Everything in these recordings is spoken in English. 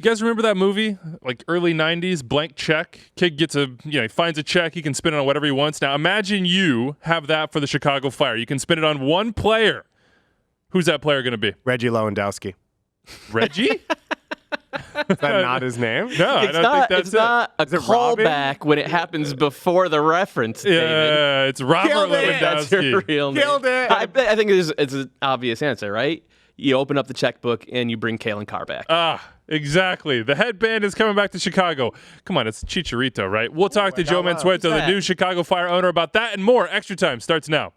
You guys remember that movie, like early 90s, Blank Check? Kid gets he finds a check, he can spin it on whatever he wants. Now imagine you have that for the Chicago Fire. You can spin it on one player. Who's that player going to be? Reggie Lewandowski. Reggie? Is that not his name? No, I don't think that's it's not a callback when it happens before the reference, David. Yeah, it's Robert Lewandowski. That's your real name. Killed it. I think it's an obvious answer, right? You open up the checkbook and you bring Calen Carr back. Exactly. The headband is coming back to Chicago. Come on, it's Chicharito, right? We'll talk to Joe Mansueto, the new Chicago Fire owner, about that and more. Extra Time starts now.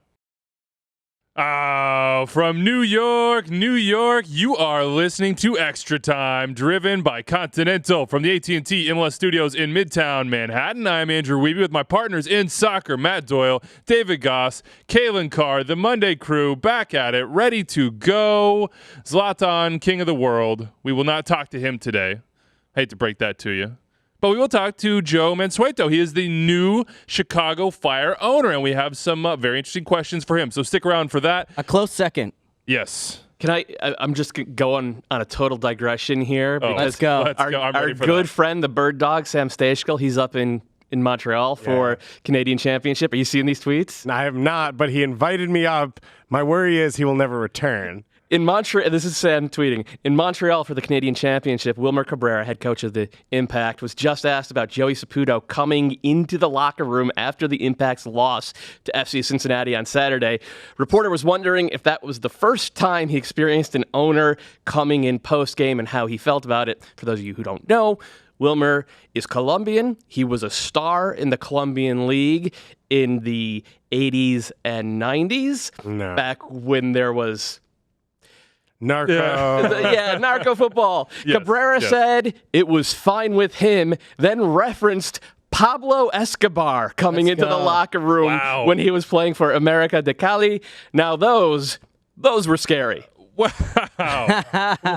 From New York, you are listening to Extra Time, driven by Continental from the AT&T MLS studios in Midtown Manhattan. I'm Andrew Wiebe with my partners in soccer, Matt Doyle, David Goss, Calen Carr, the Monday crew, back at it, ready to go. Zlatan, king of the world. We will not talk to him today. Hate to break that to you. But we will talk to Joe Mansueto. He is the new Chicago Fire owner, and we have some very interesting questions for him. So stick around for that. A close second. Yes. Can I'm just going on a total digression here. Because let's go. Our good friend, the bird dog, Sam Stejskal, he's up in Montreal for Canadian Championship. Are you seeing these tweets? I have not, but he invited me up. My worry is he will never return. In Montreal, this is Sam tweeting. In Montreal for the Canadian Championship, Wilmer Cabrera, head coach of the Impact, was just asked about Joey Saputo coming into the locker room after the Impact's loss to FC Cincinnati on Saturday. Reporter was wondering if that was the first time he experienced an owner coming in post-game and how he felt about it. For those of you who don't know, Wilmer is Colombian. He was a star in the Colombian League in the 80s and 90s, back when there was... narco football. Yes, Cabrera said it was fine with him, then referenced Pablo Escobar coming into the locker room when he was playing for America de Cali. Now those were scary. Wow.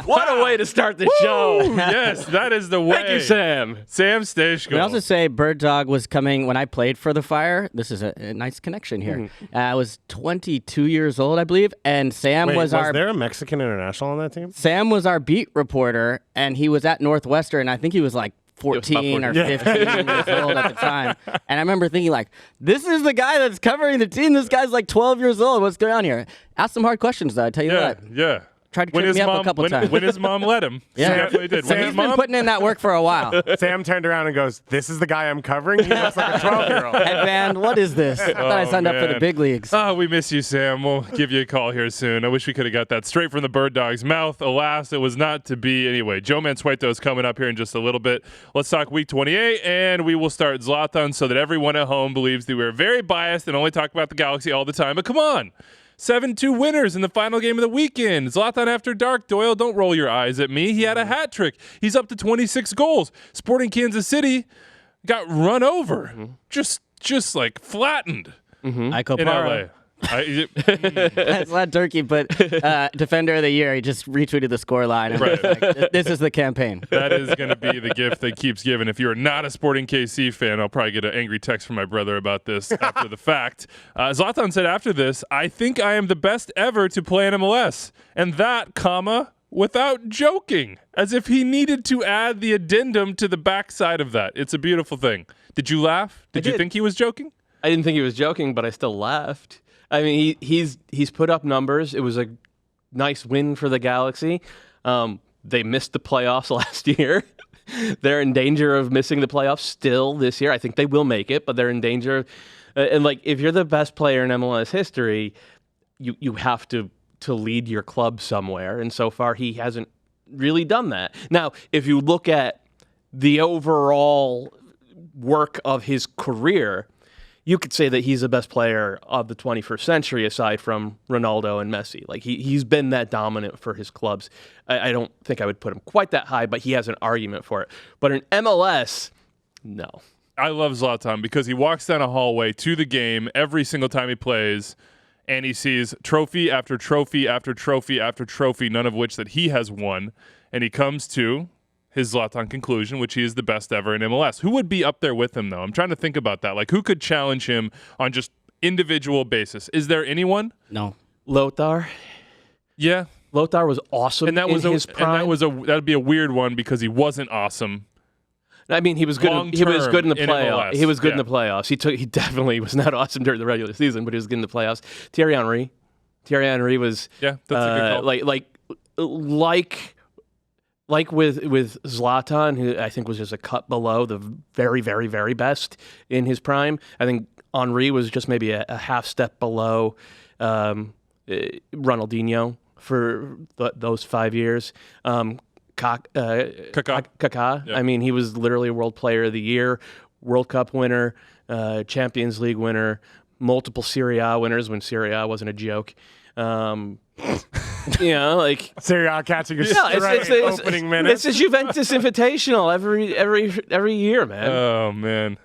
What a way to start the show. Yes, that is the way. Thank you, Sam. Sam Stejskal. We also say Bird Dog was coming when I played for the Fire. This is a nice connection here. I was 22 years old, I believe, and Sam was there a Mexican international on that team? Sam was our beat reporter, and he was at Northwestern. I think he was like 14 or 15 years old at the time. And I remember thinking, like, this is the guy that's covering the team. This guy's like 12 years old. What's going on here? Ask some hard questions, though. I tell you what. Yeah. Tried to trip me up a couple times. When his mom let him. Yeah. He definitely did. He's been putting in that work for a while. Sam turned around and goes, "This is the guy I'm covering? He looks like a 12-year-old. Headband, what is this? I thought I signed up for the big leagues. Oh, we miss you, Sam. We'll give you a call here soon. I wish we could have got that straight from the Bird Dog's mouth. Alas, it was not to be. Anyway, Joe Mansueto is coming up here in just a little bit. Let's talk Week 28, and we will start Zlatan so that everyone at home believes that we're very biased and only talk about the Galaxy all the time. But come on. 7-2 winners in the final game of the weekend. Zlatan after dark. Doyle, don't roll your eyes at me. He had a hat trick. He's up to 26 goals. Sporting Kansas City got run over. Just like flattened in LA. That's not turkey, but Defender of the Year, he just retweeted the scoreline. Like, this is the campaign. That is going to be the gift that keeps giving. If you're not a Sporting KC fan, I'll probably get an angry text from my brother about this after the fact. Zlatan said after this, "I think I am the best ever to play in MLS." And that, without joking, as if he needed to add the addendum to the backside of that. It's a beautiful thing. Did you laugh? Did you think he was joking? I didn't think he was joking, but I still laughed. I mean, he's put up numbers. It was a nice win for the Galaxy. They missed the playoffs last year. They're in danger of missing the playoffs still this year. I think they will make it, but they're in danger. And like, if you're the best player in MLS history, you have to lead your club somewhere. And so far, he hasn't really done that. Now, if you look at the overall work of his career, you could say that he's the best player of the 21st century aside from Ronaldo and Messi. Like, he's been that dominant for his clubs. I don't think I would put him quite that high, but he has an argument for it. But in MLS, no. I love Zlatan because he walks down a hallway to the game every single time he plays, and he sees trophy after trophy after trophy after trophy, none of which that he has won. And he comes to his Zlatan conclusion, which he is the best ever in MLS. Who would be up there with him, though? I'm trying to think about that. Like, who could challenge him on just individual basis? Is there anyone? No. Lothar? Yeah. Lothar was awesome And that in was his prime. that'd be a weird one because he wasn't awesome. I mean, he was good. He was good in the playoffs. MLS. He was good in the playoffs. He definitely was not awesome during the regular season, but he was good in the playoffs. Thierry Henry was Yeah, that's a good call. like with Zlatan, who I think was just a cut below the very, very, very best in his prime. I think Henry was just maybe a half step below Ronaldinho for those 5 years. Kaká. Yeah. I mean, he was literally World Player of the Year, World Cup winner, Champions League winner, multiple Serie A winners when Serie A wasn't a joke. Like Serie A catching a opening It's minutes. a Juventus Invitational every year, man. Oh man,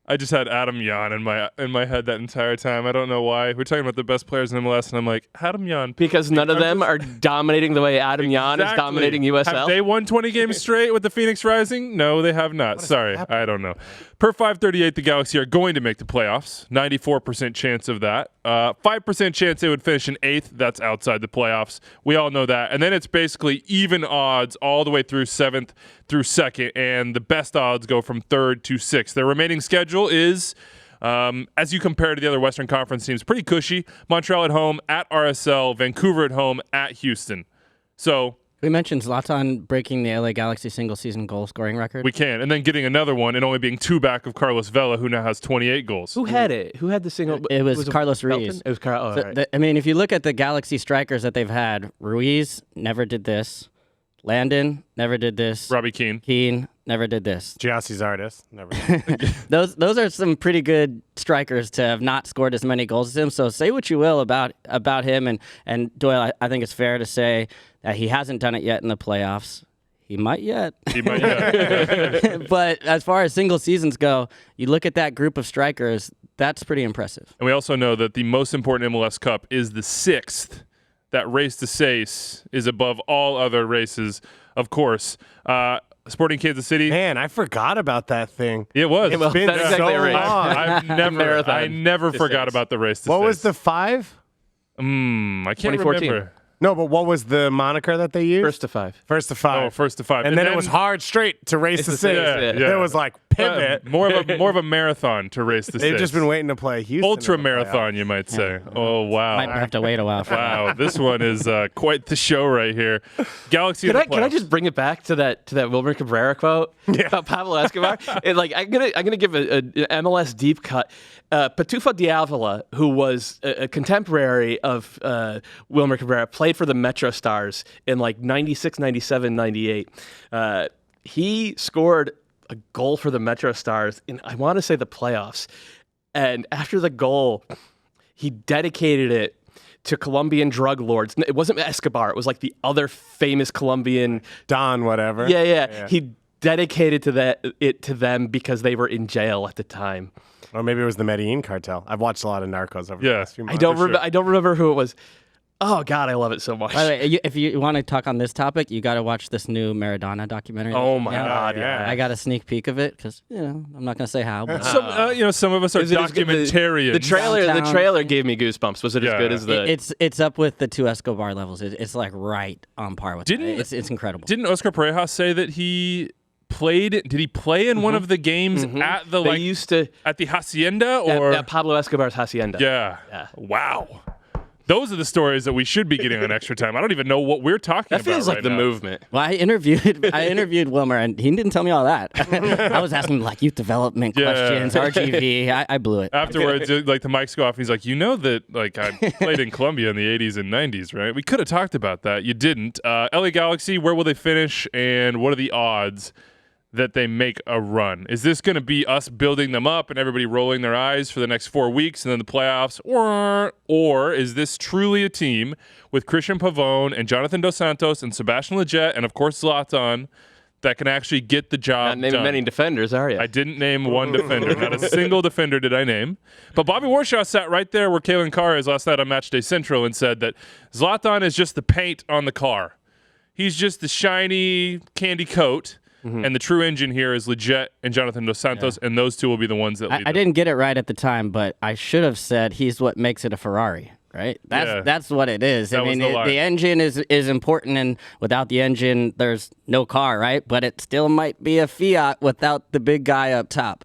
I just had Adam Jan in my head that entire time. I don't know why. We're talking about the best players in MLS, and I'm like, Adam Jan. Because none of them are dominating the way Adam Jan is dominating USL. Have they won 20 games straight with the Phoenix Rising? No, they have not. Sorry, I don't know. Per 538, the Galaxy are going to make the playoffs. 94% chance of that. 5% chance they would finish in 8th. That's outside the playoffs. We all know that. And then it's basically even odds all the way through 7th through 2nd, and the best odds go from 3rd to 6th. Their remaining schedule is, as you compare to the other Western Conference teams, pretty cushy. Montreal at home, at RSL, Vancouver at home, at Houston. So We mentioned Zlatan breaking the LA Galaxy single-season goal-scoring record. we can. And then getting another one and only being 2 back of Carlos Vela, who now has 28 goals. Who had it? Who had the single? It was Carlos Felton? Ruiz. It was Carlos. So, Right. I mean, if you look at the Galaxy strikers that they've had, Ruiz never did this. Landon never did this. Robbie Keane. Keane never did this. Giassi's artist. Never. Those are some pretty good strikers to have not scored as many goals as him. So say what you will about him and Doyle. I think it's fair to say that he hasn't done it yet in the playoffs. He might yet. He might, yeah. But as far as single seasons go, you look at that group of strikers, that's pretty impressive. And we also know that the most important MLS Cup is the 6th. That race to Sace is above all other races, of course. Sporting Kansas City. Man, I forgot about that thing. It was. It's been that's so exactly right. long. I never forgot about the race to What Sace. was the 5? I can't 2014. remember. No, but what was the moniker that they used? First to 5. First to 5. Oh, first to 5. And then it was hard straight to race to 6. Yeah. It was like pivot. More of a marathon to race to They've 6. just been waiting to play Houston. Ultra in the marathon, you might say. Oh, wow. Might have to wait a while for that. Wow, this one is quite the show right here. Galaxy. Can in the I playoffs. just bring it back to that Wilmer Cabrera quote about Pablo Escobar? I'm gonna give a MLS deep cut. Patufo Diavola, who was a contemporary of Wilmer Cabrera, played for the Metro Stars in like 96, 97, 98. He scored a goal for the Metro Stars in, I want to say, the playoffs. And after the goal, he dedicated it to Colombian drug lords. It wasn't Escobar. It was like the other famous Colombian. Don, whatever. Yeah. He dedicated it to them because they were in jail at the time. Or maybe it was the Medellin cartel. I've watched a lot of Narcos over the last few months. I don't remember who it was. Oh God, I love it so much. By the way, if you want to talk on this topic, you got to watch this new Maradona documentary. Oh my God, yeah. I got a sneak peek of it because I'm not going to say how. But Some of us are Is it as good- documentarians. The trailer gave me goosebumps. Was it as good as the? it's up with the 2 Escobar levels. It's like right on par with. It's incredible. Didn't Oscar Pareja say that he played? Did he play in one of the games at the at the Hacienda or at Pablo Escobar's Hacienda? Yeah. Wow. Those are the stories that we should be getting on Extra Time. I don't even know what we're talking about. That feels like right the now. movement. Well, I interviewed Wilmer, and he didn't tell me all that. I was asking him, like, youth development questions, RGV. I blew it. Afterwards, like the mics go off, he's like, you know that like I played in Colombia in the 80s and 90s, right? We could have talked about that. You didn't. LA Galaxy, where will they finish, and what are the odds that they make a run? Is this going to be us building them up and everybody rolling their eyes for the next 4 weeks and then the playoffs? Or is this truly a team with Christian Pavone and Jonathan Dos Santos and Sebastian Lletget and, of course, Zlatan that can actually get the job Not naming done? many defenders, are you? I didn't name one defender. Not a single defender did I name. But Bobby Warshaw sat right there where Calen Carr is last night on Matchday Central and said that Zlatan is just the paint on the car. He's just the shiny candy coat. And the true engine here is Lletget and Jonathan Dos Santos, and those two will be the ones that lead I them. didn't get it right at the time, but I should have said he's what makes it a Ferrari. right? Yeah. That's what it is. That I was mean, the line. the engine is important, and without the engine, there's no car, right? But it still might be a Fiat without the big guy up top.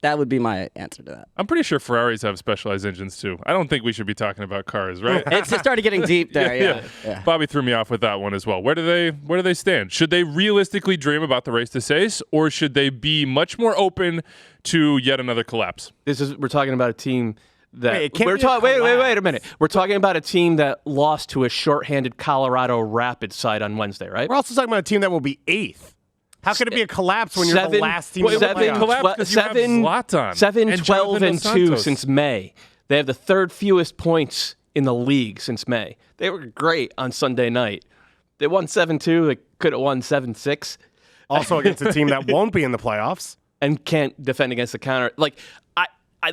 That would be my answer to that. I'm pretty sure Ferraris have specialized engines too. I don't think we should be talking about cars, right? It started getting deep there. Yeah. Bobby threw me off with that one as well. Where do they stand? Should they realistically dream about the race to Sace, or should they be much more open to yet another collapse? We're talking about a team that Wait, it can't be a wait a minute. We're talking about a team that lost to a shorthanded Colorado Rapids side on Wednesday, right? We're also talking about a team that will be 8th. How could it be a collapse when you're the last team in the playoffs? Collapse because you have Zlatan 7, and 12, Jonathan and Dos 2 Santos. since May. They have the third fewest points in the league since May. They were great on Sunday night. They won 7-2. They could have won 7-6. Also against a team that won't be in the playoffs. And can't defend against the counter.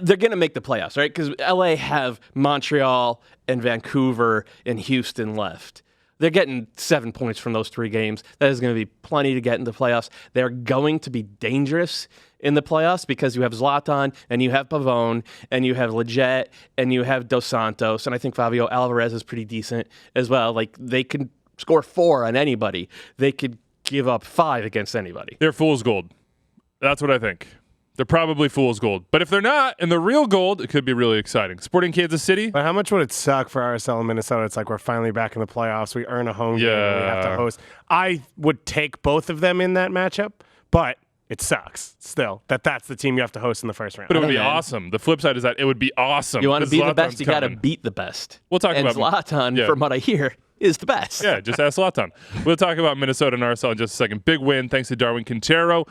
They're going to make the playoffs, right? Because LA have Montreal and Vancouver and Houston left. They're getting 7 points from those 3 games. That is going to be plenty to get into the playoffs. They're going to be dangerous in the playoffs because you have Zlatan and you have Pavone and you have Leggett and you have Dos Santos. And I think Fabio Alvarez is pretty decent as well. Like, they could score 4 on anybody. They could give up 5 against anybody. They're fool's gold. That's what I think. They're probably fool's gold. But if they're not, and they're real gold, it could be really exciting. Sporting Kansas City. But how much would it suck for RSL in Minnesota? It's like we're finally back in the playoffs. We earn a home game. And we have to host. I would take both of them in that matchup, but it sucks still that's the team you have to host in the first round. But it would be awesome. The flip side is that it would be awesome. You want to be the Zlatan's best, you got to coming. beat the best. We'll talk and about Zlatan, from what I hear, is the best. Yeah, just ask Zlatan. We'll talk about Minnesota and RSL in just a second. Big win thanks to Darwin Quintero.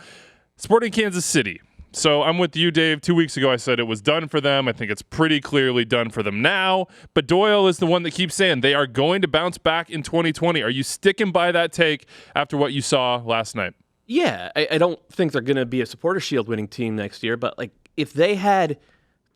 Sporting Kansas City. So I'm with you, Dave. 2 weeks ago, I said it was done for them. I think it's pretty clearly done for them now. But Doyle is the one that keeps saying they are going to bounce back in 2020. Are you sticking by that take after what you saw last night? Yeah, I don't think they're going to be a Supporter Shield winning team next year. But if they had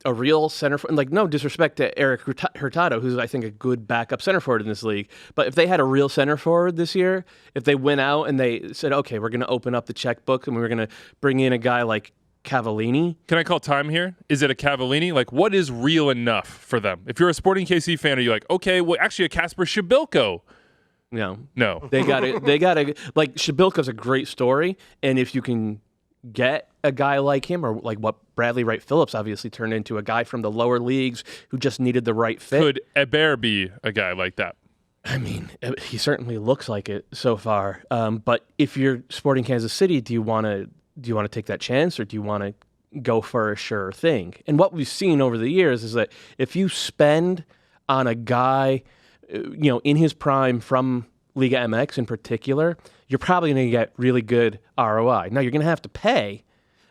a real center forward, no disrespect to Eric Hurtado, who's I think a good backup center forward in this league, but if they had a real center forward this year, if they went out and they said, okay, we're going to open up the checkbook and we're going to bring in a guy like Cavallini. Can I call time here? Is it a Cavallini? What is real enough for them? If you're a Sporting KC fan, are you like, okay, well, actually a Kasper Shabilko? No. They got to Shabilko's a great story, and if you can get a guy like him, or like what Bradley Wright Phillips obviously turned into, a guy from the lower leagues who just needed the right fit. Could Eber be a guy like that? I mean, he certainly looks like it so far. But if you're Sporting Kansas City, do you want to take that chance, or do you want to go for a sure thing? And what we've seen over the years is that if you spend on a guy, in his prime from Liga MX in particular, you're probably going to get really good ROI. Now, you're going to have to pay,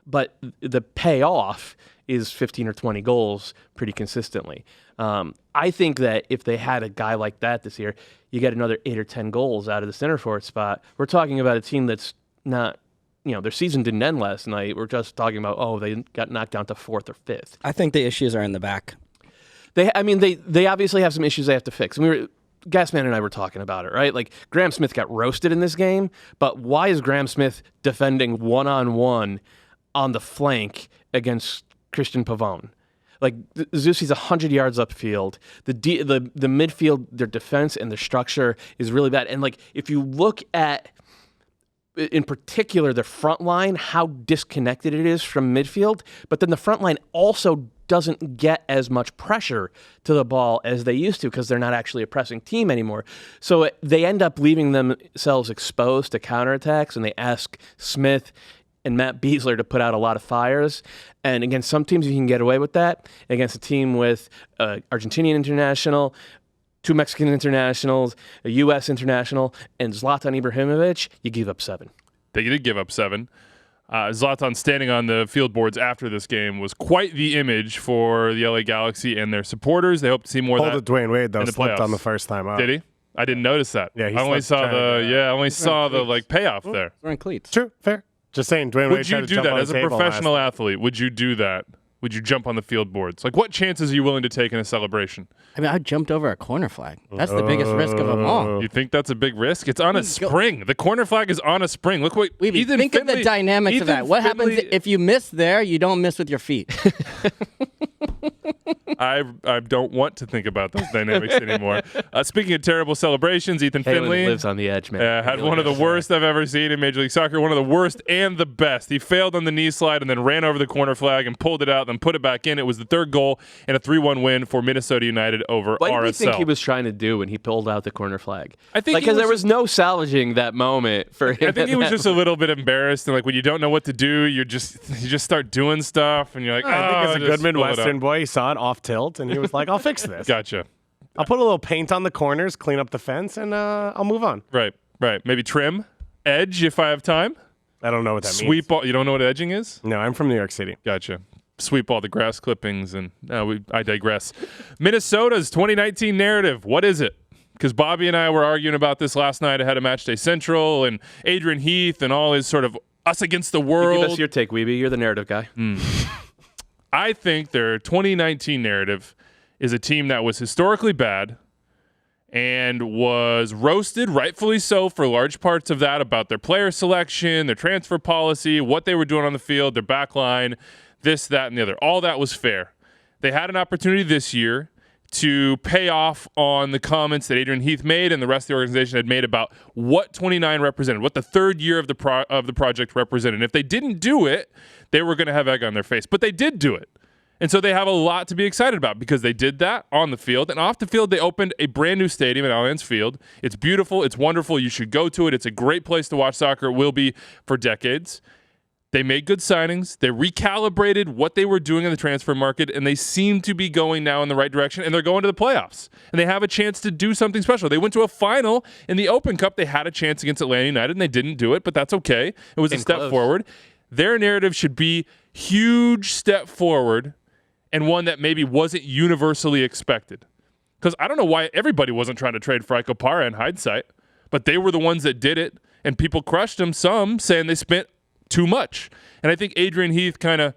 but the payoff is 15 or 20 goals pretty consistently. I think that if they had a guy like that this year, you get another 8 or 10 goals out of the center forward spot. We're talking about a team that's not, their season didn't end last night. We're just talking about, they got knocked down to 4th or 5th. I think the issues are in the back. They obviously have some issues they have to fix. Gasman and I were talking about it, right? Like, Graham Smith got roasted in this game, but why is Graham Smith defending one-on-one on the flank against Christian Pavone? Like, Zusi's 100 yards upfield. The midfield, their defense and their structure is really bad. And, if you look at, in particular, the front line, how disconnected it is from midfield, but then the front line also doesn't get as much pressure to the ball as they used to because they're not actually a pressing team anymore. So they end up leaving themselves exposed to counterattacks, and they ask Smith and Matt Beasler to put out a lot of fires. And against some teams, you can get away with that. Against a team with Argentinian international, 2 Mexican internationals, a U.S. international, and Zlatan Ibrahimovic, you give up 7. They did give up 7. Zlatan standing on the field boards after this game was quite the image for the LA Galaxy and their supporters. They hope to see more of that. Dwayne Wade, though, in the slipped playoffs. on the first time out. Did he? I didn't notice that. Yeah, he I only slipped saw the payoff there. Wearing cleats. True, fair. Just saying, Dwayne Wade Would you tried to do jump that on as a the table professional last athlete? Would you do that? Would you jump on the field boards? What chances are you willing to take in a celebration? I mean, I jumped over a corner flag. That's the biggest risk of them all. You think that's a big risk? It's on a spring. The corner flag is on a spring. Look what Wiebe, think of the dynamics of that. What happens if you miss there? You don't miss with your feet. I don't want to think about those dynamics anymore. Speaking of terrible celebrations, Ethan Finley lives on the edge, man. had one of the worst I've ever seen in Major League Soccer. One of the worst and the best. He failed on the knee slide and then ran over the corner flag and pulled it out, then put it back in. It was the third goal and a 3-1 win for Minnesota United over RSL. What do you think he was trying to do when he pulled out the corner flag? I think because there was no salvaging that moment for him. I think he was just a little bit embarrassed, and like when you don't know what to do, you just start doing stuff, and you're like, I think as a good Midwestern boy, he saw it off tilt, and he was like, I'll fix this. Gotcha. I'll put a little paint on the corners, clean up the fence, and I'll move on. Right. Maybe trim, edge if I have time. I don't know what that means. Sweep all. You don't know what edging is? No, I'm from New York City. Gotcha. Sweep all the grass clippings, and I digress. Minnesota's 2019 narrative. What is it? Because Bobby and I were arguing about this last night ahead of Matchday Central, and Adrian Heath and all his sort of us against the world. Give us your take, Wiebe. You're the narrative guy. I think their 2019 narrative is a team that was historically bad and was roasted, rightfully so, for large parts of that about their player selection, their transfer policy, what they were doing on the field, their back line, this, that, and the other. All that was fair. They had an opportunity this year to pay off on the comments that Adrian Heath made and the rest of the organization had made about what 29 represented, what the third year of the project represented. And if they didn't do it, they were going to have egg on their face. But they did do it. And so they have a lot to be excited about because they did that on the field. And off the field, they opened a brand new stadium at Allianz Field. It's beautiful. It's wonderful. You should go to it. It's a great place to watch soccer. It will be for decades. They made good signings. They recalibrated what they were doing in the transfer market, and they seem to be going now in the right direction, and they're going to the playoffs. And they have a chance to do something special. They went to a final in the Open Cup. They had a chance against Atlanta United, and they didn't do it, but that's okay. It was a step forward. Their narrative should be huge step forward and one that maybe wasn't universally expected. Because I don't know why everybody wasn't trying to trade Franco Parra in hindsight, but they were the ones that did it, and people crushed them, some saying they spent too much. And I think Adrian Heath kind of,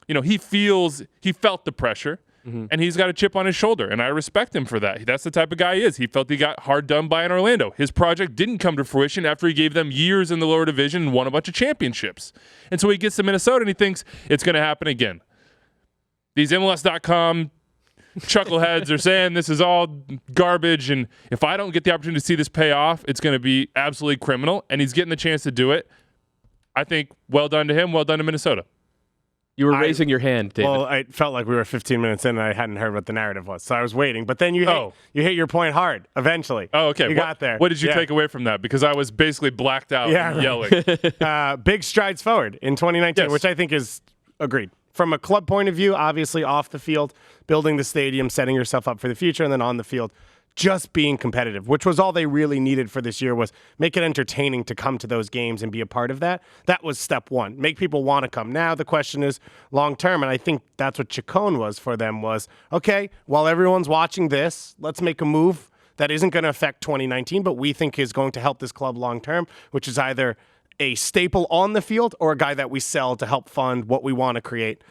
he felt the pressure, and he's got a chip on his shoulder, and I respect him for that. That's the type of guy he is. He felt he got hard done by in Orlando. His project didn't come to fruition after he gave them years in the lower division and won a bunch of championships. And so he gets to Minnesota, and he thinks it's going to happen again. These MLS.com chuckleheads are saying this is all garbage, and if I don't get the opportunity to see this pay off, it's going to be absolutely criminal, and he's getting the chance to do it. I think well done to him, well done to Minnesota. You were raising your hand, David. Well, I felt like we were 15 minutes in and I hadn't heard what the narrative was, so I was waiting. But then you hit your point hard eventually. Oh, okay. You got there. What did you take away from that? Because I was basically blacked out and yelling. Big strides forward in 2019, which I think is agreed. From a club point of view, obviously off the field, building the stadium, setting yourself up for the future, and then on the field, just being competitive, which was all they really needed for this year, was make it entertaining to come to those games and be a part of that. That was step one. Make people want to come. Now the question is long term, and I think that's what Chacon was for them was, okay, while everyone's watching this, let's make a move that isn't going to affect 2019, but we think is going to help this club long term, which is either a staple on the field or a guy that we sell to help fund what we want to create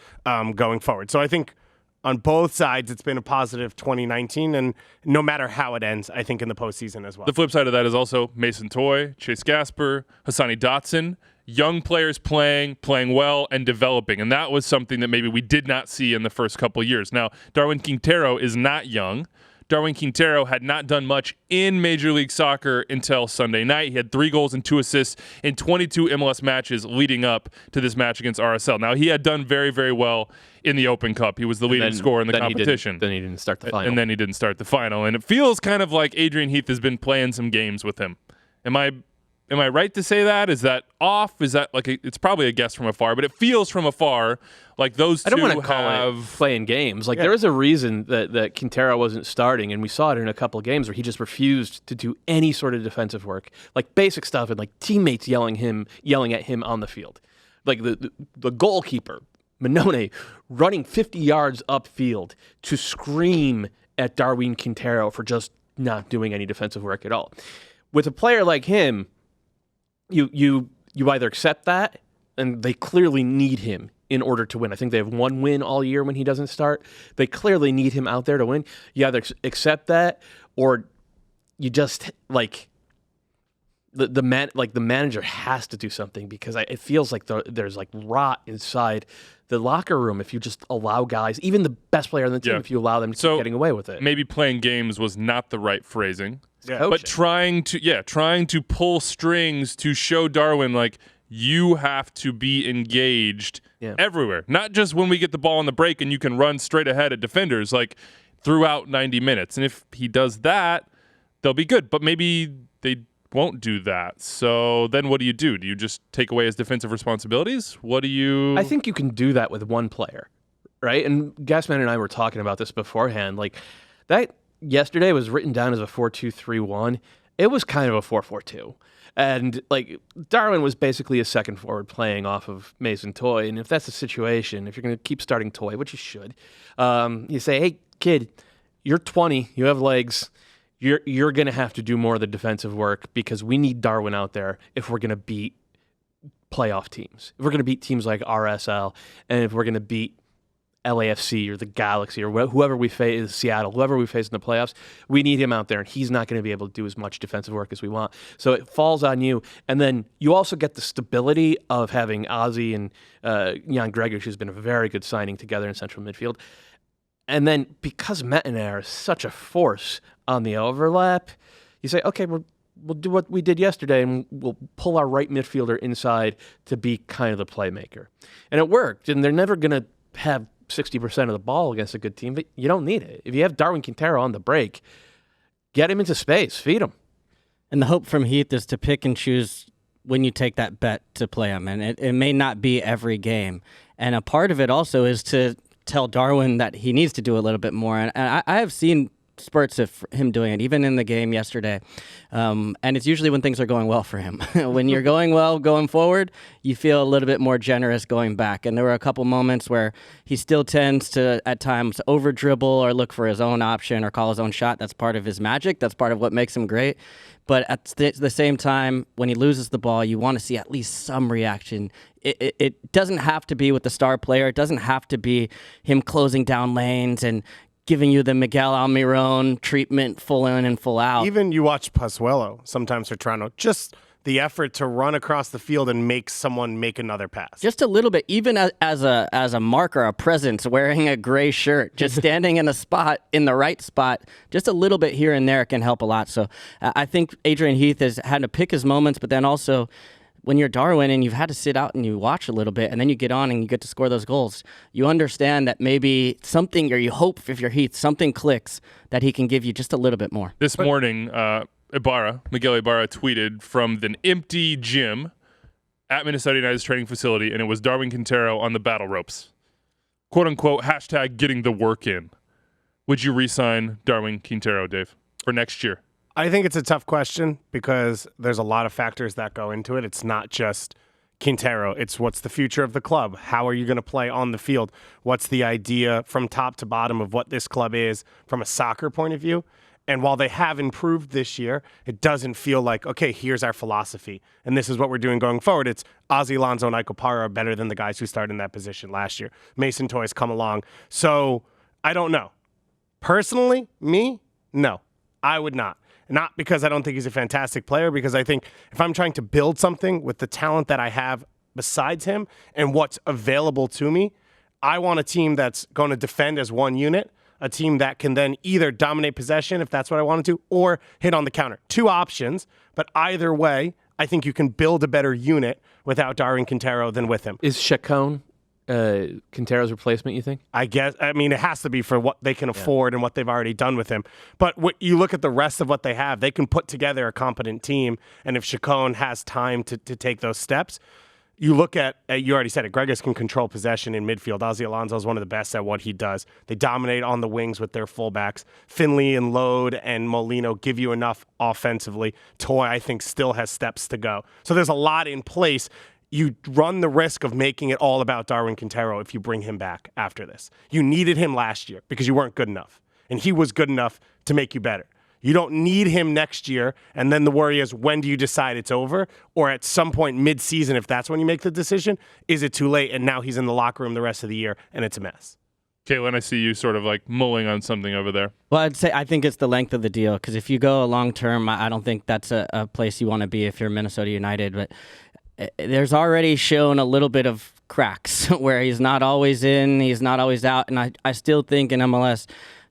going forward. So I think on both sides, it's been a positive 2019, and no matter how it ends, I think in the postseason as well. The flip side of that is also Mason Toye, Chase Gasper, Hassani Dotson, young players playing well, and developing. And that was something that maybe we did not see in the first couple years. Now, Darwin Quintero is not young. Darwin Quintero had not done much in Major League Soccer until Sunday night. He had 3 goals and 2 assists in 22 MLS matches leading up to this match against RSL. Now, he had done very, very well in the Open Cup. He was the leading scorer in the competition. Then he didn't start the final. And then he didn't start the final. And it feels kind of like Adrian Heath has been playing some games with him. Am I right to say that? Is that off? Is that it's probably a guess from afar, but it feels from afar like those two I don't want to call it playing games. There was a reason that Quintero wasn't starting, and we saw it in a couple of games where he just refused to do any sort of defensive work, like basic stuff, and like teammates yelling at him on the field. Like the goalkeeper, Manone, running 50 yards upfield to scream at Darwin Quintero for just not doing any defensive work at all. With a player like him, you either accept that, and they clearly need him in order to win. I think they have 1 win all year when he doesn't start. They clearly need him out there to win. You either accept that, or you just the manager has to do something, because it feels like there's like rot inside the locker room if you just allow guys, even the best player on the team, if you allow them to keep getting away with it. Maybe playing games was not the right phrasing. Yeah. But trying to pull strings to show Darwin, like, you have to be engaged everywhere, not just when we get the ball on the break and you can run straight ahead at defenders, like throughout 90 minutes. And if he does that, they'll be good. But maybe they won't do that. So then what do? Do you just take away his defensive responsibilities? What do you... I think you can do that with one player, right? And Gassman and I were talking about this beforehand. Like, that yesterday was written down as a 4-2-3-1. It was kind of a 4-4-2. And, like, Darwin was basically a second forward playing off of Mason Toye. And if that's the situation, if you're going to keep starting Toye, which you should, you say, hey, kid, you're 20, you have legs, you're going to have to do more of the defensive work, because we need Darwin out there if we're going to beat playoff teams. If we're going to beat teams like RSL, and if we're going to beat LAFC or the Galaxy or whoever we face, Seattle, whoever we face in the playoffs, we need him out there, and he's not going to be able to do as much defensive work as we want. So it falls on you. And then you also get the stability of having Ozzy and Jan Gregic, who's been a very good signing together in central midfield. And then because Metanire is such a force on the overlap, you say, okay, we'll do what we did yesterday, and we'll pull our right midfielder inside to be kind of the playmaker. And it worked, and they're never going to have 60% of the ball against a good team, but you don't need it. If you have Darwin Quintero on the break, get him into space, feed him. And the hope from Heath is to pick and choose when you take that bet to play him. And it may not be every game. And a part of it also is to tell Darwin that he needs to do a little bit more. And I have seen spurts of him doing it, even in the game yesterday. And it's usually when things are going well for him. When you're going well going forward, you feel a little bit more generous going back. And there were a couple moments where he still tends to, at times, over-dribble or look for his own option or call his own shot. That's part of his magic. That's part of what makes him great. But at the same time, when he loses the ball, you want to see at least some reaction. It doesn't have to be with the star player. It doesn't have to be him closing down lanes and giving you the Miguel Almiron treatment, full in and full out. Even you watch Pozuelo sometimes for Toronto, just the effort to run across the field and make someone make another pass. Just a little bit, even as a marker, a presence, wearing a gray shirt, just standing in a spot, in the right spot, just a little bit here and there can help a lot. So I think Adrian Heath has had to pick his moments, but then also when you're Darwin and you've had to sit out and you watch a little bit and then you get on and you get to score those goals, you understand that maybe something, or you hope if you're Heath, something clicks that he can give you just a little bit more. This morning, Miguel Ibarra tweeted from the empty gym at Minnesota United's training facility, and it was Darwin Quintero on the battle ropes. Quote unquote, hashtag getting the work in. Would you re-sign Darwin Quintero, Dave, for next year? I think it's a tough question because there's a lot of factors that go into it. It's not just Quintero. It's what's the future of the club? How are you going to play on the field? What's the idea from top to bottom of what this club is from a soccer point of view? And while they have improved this year, it doesn't feel like, okay, here's our philosophy, and this is what we're doing going forward. It's Ozzy, Alonso, and Ike Opara are better than the guys who started in that position last year. Mason Toye's come along. So I don't know. Personally, no, I would not. Not because I don't think he's a fantastic player, because I think if I'm trying to build something with the talent that I have besides him and what's available to me, I want a team that's going to defend as one unit, a team that can then either dominate possession, if that's what I want to do, or hit on the counter. Two options, but either way, I think you can build a better unit without Darwin Quintero than with him. Is Chacon Quintero's replacement, you think? I guess. I mean, it has to be for what they can afford and what they've already done with him. But what you look at the rest of what they have, they can put together a competent team. And if Chacon has time to take those steps, you look at, you already said it, Gregus can control possession in midfield. Ozzy Alonso is one of the best at what he does. They dominate on the wings with their fullbacks. Finley and Lode and Molino give you enough offensively. Toye, I think, still has steps to go. So there's a lot in place. You run the risk of making it all about Darwin Quintero if you bring him back after this. You needed him last year because you weren't good enough, and he was good enough to make you better. You don't need him next year, and then the worry is, when do you decide it's over? Or at some point mid-season, if that's when you make the decision, is it too late, and now he's in the locker room the rest of the year, and it's a mess? Calen, I see you sort of like mulling on something over there. Well, I'd say I think it's the length of the deal, because if you go a long term, I don't think that's a place you want to be if you're Minnesota United. But there's already shown a little bit of cracks where he's not always in, he's not always out. And I still think in MLS,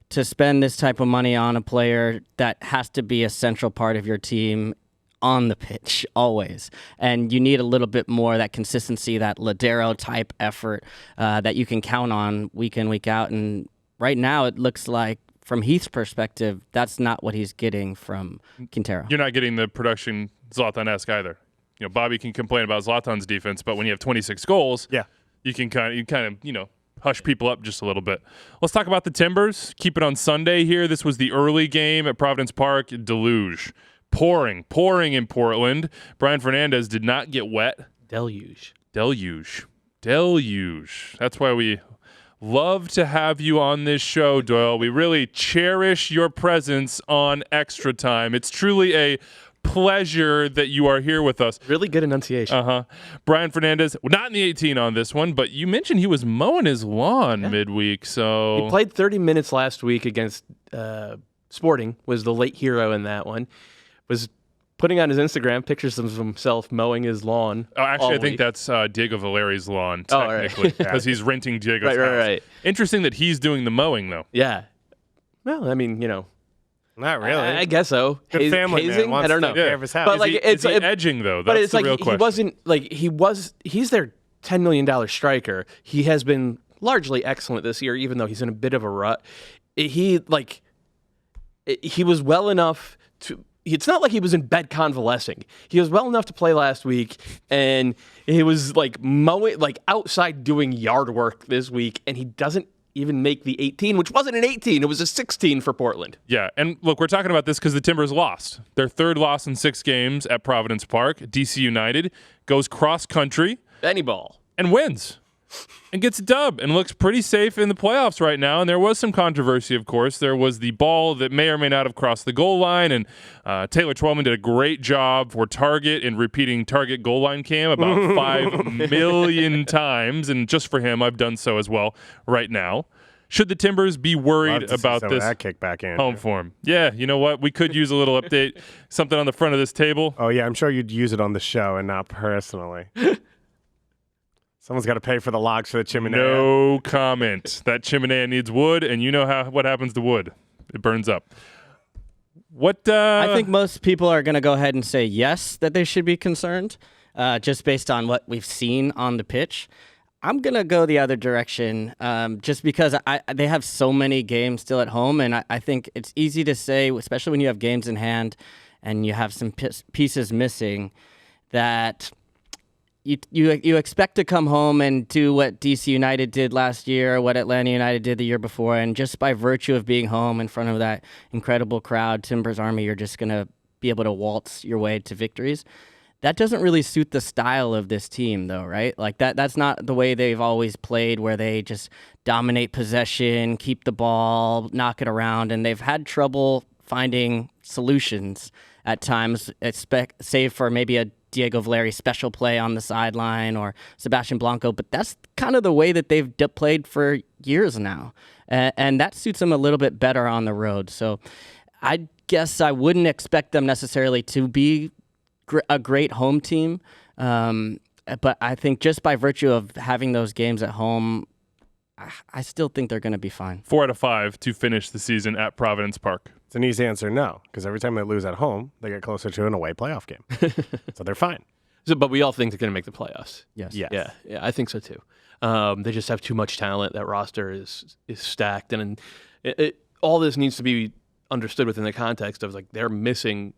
to spend this type of money on a player, that has to be a central part of your team on the pitch always, and you need a little bit more of that consistency, that Ladero type effort that you can count on week in, week out. And right now it looks like, from Heath's perspective, that's not what he's getting from Quintero. You're not getting the production Zlatan-esque either. You know, Bobby can complain about Zlatan's defense, but when you have 26 goals, you can kind of hush people up just a little bit. Let's talk about the Timbers. Keep it on Sunday here. This was the early game at Providence Park. Deluge. Pouring in Portland. Brian Fernandez did not get wet. Deluge. That's why we love to have you on this show, Doyle. We really cherish your presence on Extra Time. It's truly a pleasure that you are here with us. Really good enunciation. Brian Fernandez, not in the 18 on this one, but you mentioned he was mowing his lawn midweek. So he played 30 minutes last week against Sporting, was the late hero in that one. Was putting on his Instagram pictures of himself mowing his lawn. Oh, actually, I think that's Diego Valeri's lawn, technically, because he's renting Diego's house. Right. Interesting that he's doing the mowing, though. Yeah. Well, I mean, not really. I guess so. Good family hazing? man. I don't know. Take care of his house. But Is he edging, though? But That's it's the like real question. He's their $10 million striker. He has been largely excellent this year, even though he's in a bit of a rut. He was well enough to. It's not like he was in bed convalescing. He was well enough to play last week, and he was mowing, outside doing yard work this week, and he doesn't even make the 18, which wasn't an 18. It was a 16 for Portland. Yeah, and look, we're talking about this because the Timbers lost. Their third loss in 6 games at Providence Park. DC United goes cross-country. Any ball. And wins. And gets a dub and looks pretty safe in the playoffs right now. And there was some controversy, of course. There was the ball that may or may not have crossed the goal line. And Taylor Twellman did a great job for Target in repeating Target goal line cam about 5 million times. And just for him, I've done so as well right now. Should the Timbers be worried about this that kickback in home form? Yeah, you know what? We could use a little update. Something on the front of this table. Oh, yeah. I'm sure you'd use it on the show and not personally. Someone's got to pay for the logs for the chimenea. No comment. That chimenea needs wood, and you know what happens to wood. It burns up. I think most people are going to go ahead and say yes, that they should be concerned, just based on what we've seen on the pitch. I'm going to go the other direction, just because they have so many games still at home, and I think it's easy to say, especially when you have games in hand and you have some pieces missing, that you expect to come home and do what DC United did last year, or what Atlanta United did the year before, and just by virtue of being home in front of that incredible crowd, Timbers Army, you're just going to be able to waltz your way to victories. That doesn't really suit the style of this team, though, right? That's not the way they've always played, where they just dominate possession, keep the ball, knock it around, and they've had trouble finding solutions at times, save for maybe a Diego Valeri special play on the sideline or Sebastian Blanco, but that's kind of the way that they've played for years now, and that suits them a little bit better on the road. So I guess I wouldn't expect them necessarily to be a great home team, but I think just by virtue of having those games at home, I still think they're going to be fine. 4 out of 5 to finish the season at Providence Park. It's an easy answer, no, because every time they lose at home, they get closer to an away playoff game. So they're fine. But we all think they're going to make the playoffs. Yes. Yeah, I think so too. They just have too much talent. That roster is stacked, and all this needs to be understood within the context of they're missing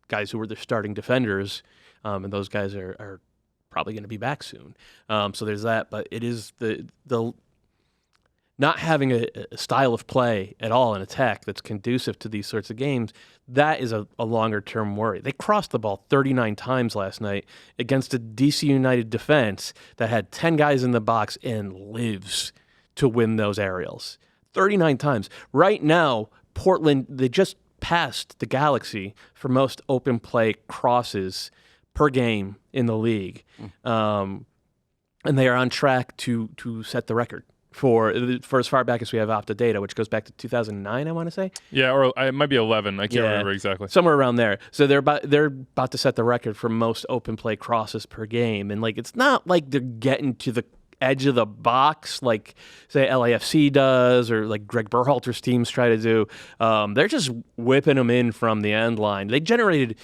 guys who were their starting defenders, and those guys are probably going to be back soon. So there's that, but it is the not having a style of play at all in attack that's conducive to these sorts of games. That is a longer-term worry. They crossed the ball 39 times last night against a DC United defense that had 10 guys in the box and lives to win those aerials. 39 times. Right now, Portland, they just passed the Galaxy for most open play crosses per game in the league. And they are on track to set the record for as far back as we have off the data, which goes back to 2009, I want to say. Yeah, or it might be 11. I can't remember exactly. Somewhere around there. So they're about to set the record for most open play crosses per game, and like it's not like they're getting to the edge of the box like say LAFC does or like Greg Berhalter's teams try to do. They're just whipping them in from the end line. They generated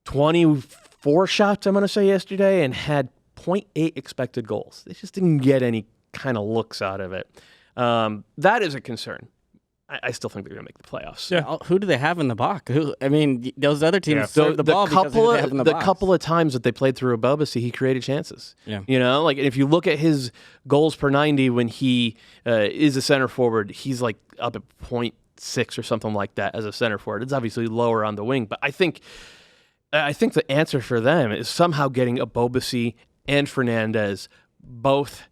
24 shots, I'm going to say, yesterday, and had 0.8 expected goals. They just didn't get any kind of looks out of it. That is a concern. I still think they're going to make the playoffs. Yeah. Who do they have in the box? Those other teams serve the ball because who do they have in the box? Couple of times that they played through Abubasi, he created chances. Yeah. Like if you look at his goals per 90 when he is a center forward, he's like up at 0.6 or something like that as a center forward. It's obviously lower on the wing, but I think the answer for them is somehow getting Abubasi and Fernandez both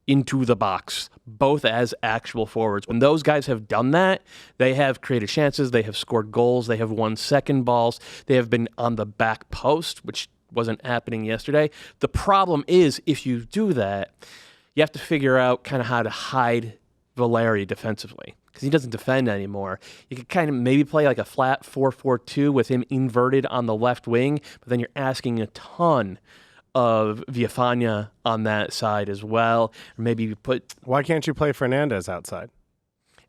into the box, both as actual forwards. When those guys have done that, they have created chances, they have scored goals, they have won second balls, they have been on the back post, which wasn't happening yesterday. The problem is, if you do that, you have to figure out kind of how to hide Valeri defensively, because he doesn't defend anymore. You could kind of maybe play like a flat 4-4-2 with him inverted on the left wing, but then you're asking a ton of Villafaña on that side as well. Or maybe you put... Why can't you play Fernandez outside?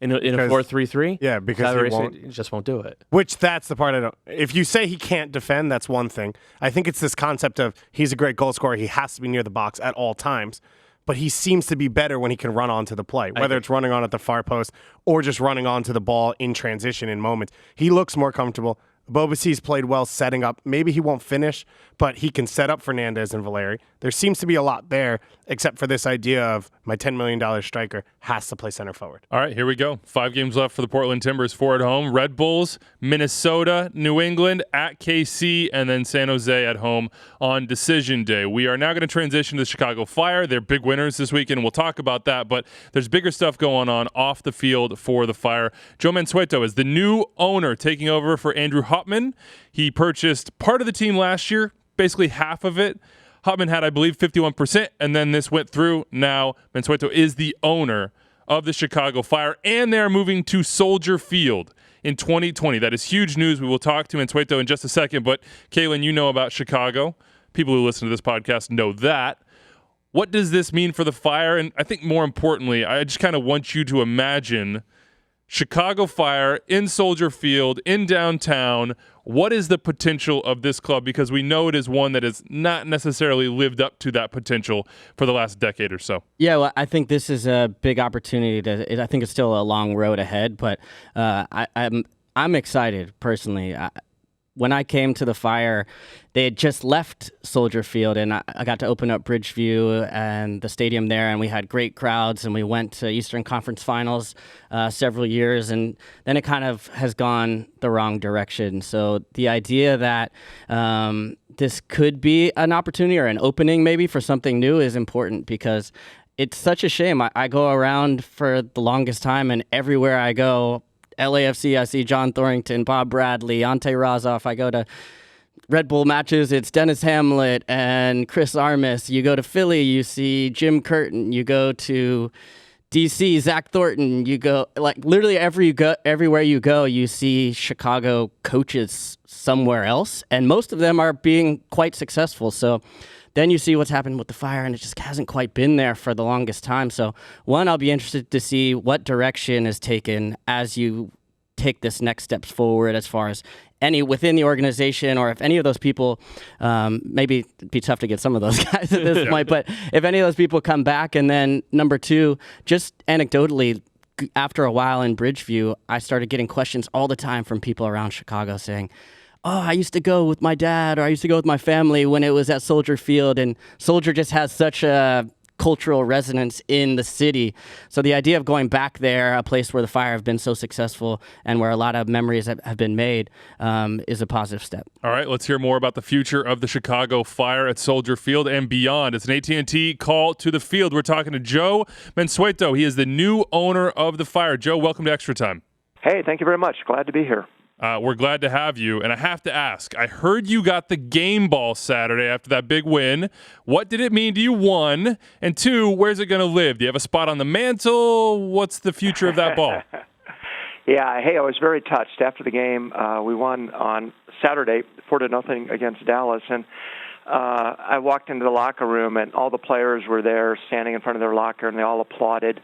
In a 4-3-3? Yeah, because he just won't do it. Which that's the part I don't... If you say he can't defend, that's one thing. I think it's this concept of he's a great goal scorer. He has to be near the box at all times. But he seems to be better when he can run onto the play, whether it's running on at the far post or just running onto the ball in transition in moments. He looks more comfortable. Abubasi's played well setting up. Maybe he won't finish, but he can set up Fernandez and Valeri. There seems to be a lot there, except for this idea of my $10 million striker has to play center forward. All right, here we go. 5 games left for the Portland Timbers, 4 at home. Red Bulls, Minnesota, New England, at KC, and then San Jose at home on decision day. We are now going to transition to the Chicago Fire. They're big winners this weekend. We'll talk about that, but there's bigger stuff going on off the field for the Fire. Joe Mansueto is the new owner taking over for Andrew Hopman. He purchased part of the team last year, basically half of it. Hopman had, I believe, 51%, and then this went through. Now Mansueto is the owner of the Chicago Fire, and they're moving to Soldier Field in 2020. That is huge news. We will talk to Mansueto in just a second, but Calen, you know about Chicago. People who listen to this podcast know that. What does this mean for the Fire? And I think more importantly, I just kind of want you to imagine Chicago Fire in Soldier Field in downtown. What is the potential of this club? Because we know it is one that has not necessarily lived up to that potential for the last decade or so. Yeah, well, I think this is a big opportunity. I think it's still a long road ahead, but I'm excited personally. When I came to the Fire, they had just left Soldier Field, and I got to open up Bridgeview and the stadium there, and we had great crowds, and we went to Eastern Conference Finals several years, and then it kind of has gone the wrong direction. So the idea that this could be an opportunity or an opening maybe for something new is important, because it's such a shame. I go around for the longest time, and everywhere I go, LAFC, I see John Thornton, Bob Bradley, Ante Razov. I go to Red Bull matches, it's Dennis Hamlet and Chris Armas. You go to Philly, you see Jim Curtin. You go to DC, Zach Thornton. You go, like, literally everywhere you go, you see Chicago coaches somewhere else, and most of them are being quite successful. So then you see what's happened with the Fire, and it just hasn't quite been there for the longest time. So, one, I'll be interested to see what direction is taken as you take this next steps forward, as far as any within the organization, or if any of those people, maybe it'd be tough to get some of those guys at this point, but if any of those people come back. And then number 2, just anecdotally, after a while in Bridgeview, I started getting questions all the time from people around Chicago saying, oh, I used to go with my dad, or I used to go with my family when it was at Soldier Field, and Soldier just has such a cultural resonance in the city. So the idea of going back there, a place where the Fire have been so successful and where a lot of memories have been made, is a positive step. All right, let's hear more about the future of the Chicago Fire at Soldier Field and beyond. It's an AT&T call to the field. We're talking to Joe Mansueto. He is the new owner of the Fire. Joe, welcome to Extra Time. Hey, thank you very much. Glad to be here. We're glad to have you. And I have to ask, I heard you got the game ball Saturday after that big win. What did it mean to you, one? And two, where's it going to live? Do you have a spot on the mantle? What's the future of that ball? Yeah, hey, I was very touched after the game. We won on Saturday 4-0 against Dallas. And I walked into the locker room, and all the players were there standing in front of their locker, and they all applauded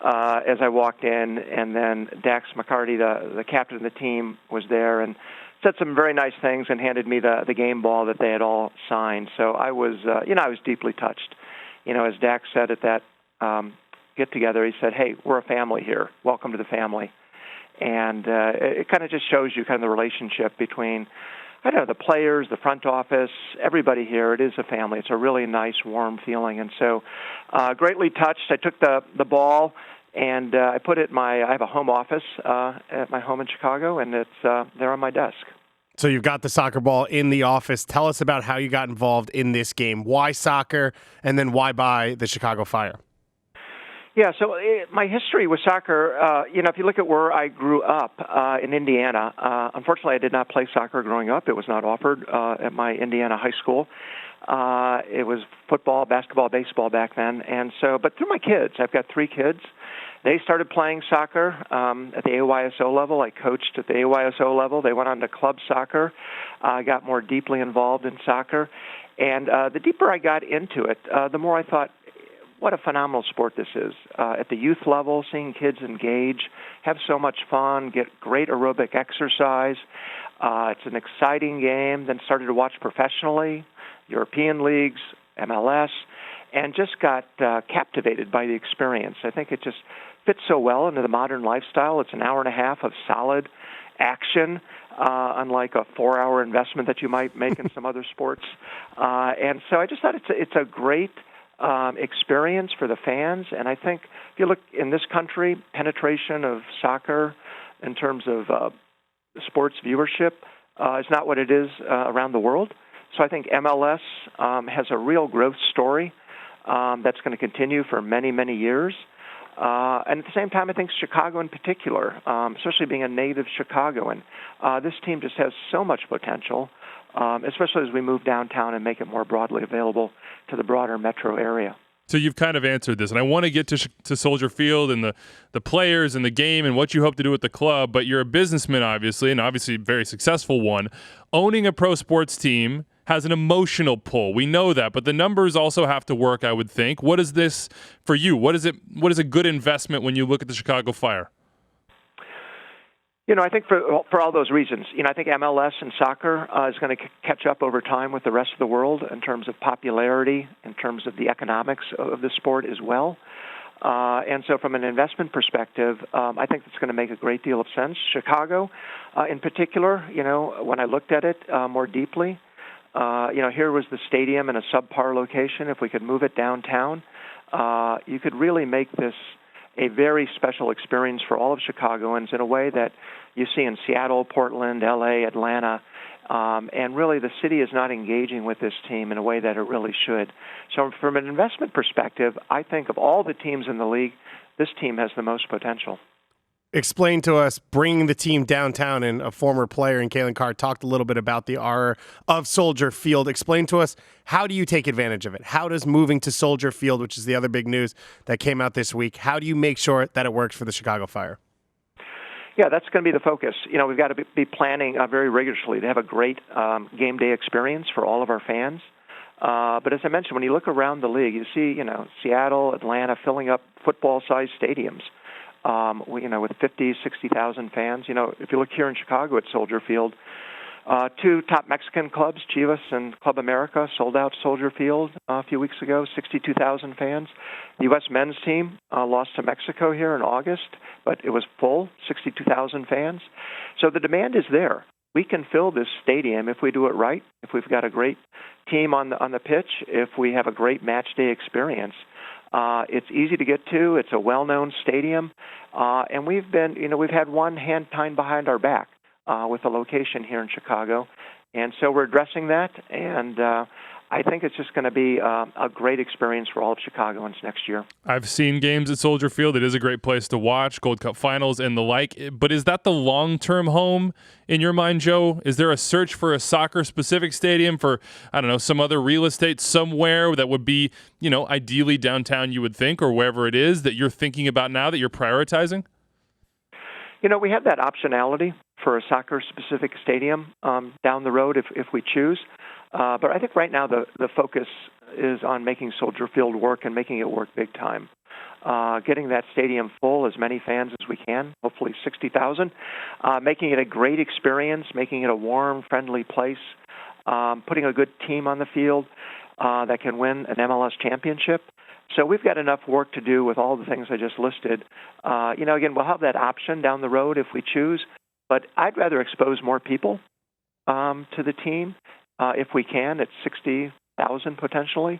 as I walked in. And then Dax McCarty, the captain of the team, was there and said some very nice things and handed me the game ball that they had all signed. So I was, I was deeply touched. As Dax said at that get-together, he said, hey, we're a family here. Welcome to the family. And it kind of just shows you kind of the relationship between, the players, the front office, everybody here. It is a family. It's a really nice, warm feeling. And so greatly touched. I took the ball, and I put it I have a home office at my home in Chicago, and it's there on my desk. So you've got the soccer ball in the office. Tell us about how you got involved in this game. Why soccer, and then why buy the Chicago Fire? Yeah, so my history with soccer, if you look at where I grew up in Indiana, unfortunately I did not play soccer growing up. It was not offered at my Indiana high school. It was football, basketball, baseball back then. And so, but through my kids, I've got 3 kids. They started playing soccer at the AYSO level. I coached at the AYSO level. They went on to club soccer. I got more deeply involved in soccer. And the deeper I got into it, the more I thought, what a phenomenal sport this is. At the youth level, seeing kids engage, have so much fun, get great aerobic exercise. It's an exciting game. Then started to watch professionally, European leagues, MLS, and just got captivated by the experience. I think it just fits so well into the modern lifestyle. It's an hour and a half of solid action, unlike a 4-hour investment that you might make in some other sports. And so I just thought it's a great experience for the fans. And I think if you look in this country, penetration of soccer in terms of sports viewership is not what it is around the world. So I think MLS has a real growth story that's going to continue for many, many years. And at the same time, I think Chicago in particular, especially being a native Chicagoan, this team just has so much potential, especially as we move downtown and make it more broadly available to the broader metro area. So you've kind of answered this, and I want to get to Soldier Field and the players and the game and what you hope to do with the club, but you're a businessman, obviously, and obviously a very successful one. Owning a pro sports team has an emotional pull. We know that, but the numbers also have to work, I would think. What is this for you? What is a good investment when you look at the Chicago Fire? I think for all those reasons, I think MLS and soccer is going to catch up over time with the rest of the world in terms of popularity, in terms of the economics of the sport as well. And so from an investment perspective, I think it's going to make a great deal of sense. Chicago, in particular, when I looked at it more deeply, here was the stadium in a subpar location. If we could move it downtown, you could really make this a very special experience for all of Chicagoans in a way that you see in Seattle, Portland, LA, Atlanta, and really the city is not engaging with this team in a way that it really should. So from an investment perspective, I think of all the teams in the league, this team has the most potential. Explain to us bringing the team downtown, and a former player in Calen Carr talked a little bit about the aura of Soldier Field. Explain to us, how do you take advantage of it? How does moving to Soldier Field, which is the other big news that came out this week, how do you make sure that it works for the Chicago Fire? Yeah, that's going to be the focus. We've got to be planning very rigorously to have a great game day experience for all of our fans. But as I mentioned, when you look around the league, you see, Seattle, Atlanta filling up football-sized stadiums. With 50, 60,000 fans. If you look here in Chicago at Soldier Field, 2 top Mexican clubs, Chivas and Club America, sold out Soldier Field a few weeks ago, 62,000 fans. The U.S. men's team lost to Mexico here in August, but it was full, 62,000 fans. So the demand is there. We can fill this stadium if we do it right, if we've got a great team on the pitch, if we have a great match day experience. It's easy to get to. It's a well-known stadium, and we've had one hand tied behind our back with the location here in Chicago, and so we're addressing that. And I think it's just going to be a great experience for all of Chicagoans next year. I've seen games at Soldier Field. It is a great place to watch, Gold Cup finals and the like. But is that the long-term home in your mind, Joe? Is there a search for a soccer-specific stadium for, I don't know, some other real estate somewhere that would be, ideally downtown, you would think, or wherever it is that you're thinking about now that you're prioritizing? We have that optionality for a soccer-specific stadium down the road if we choose. But I think right now the focus is on making Soldier Field work and making it work big time. Getting that stadium full, as many fans as we can, hopefully 60,000, making it a great experience, making it a warm, friendly place, putting a good team on the field that can win an MLS championship. So we've got enough work to do with all the things I just listed. Again, we'll have that option down the road if we choose, but I'd rather expose more people to the team if we can at 60,000 potentially,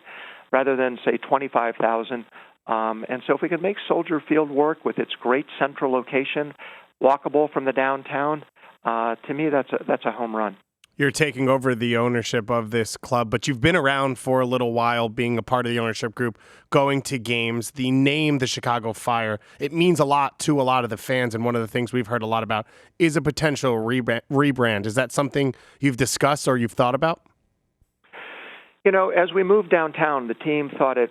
rather than, say, 25,000. And so if we can make Soldier Field work with its great central location, walkable from the downtown, to me that's a home run. You're taking over the ownership of this club, but you've been around for a little while, being a part of the ownership group, going to games. The name, the Chicago Fire, it means a lot to a lot of the fans, and one of the things we've heard a lot about is a potential rebrand. Is that something you've discussed or you've thought about? As we moved downtown, the team thought it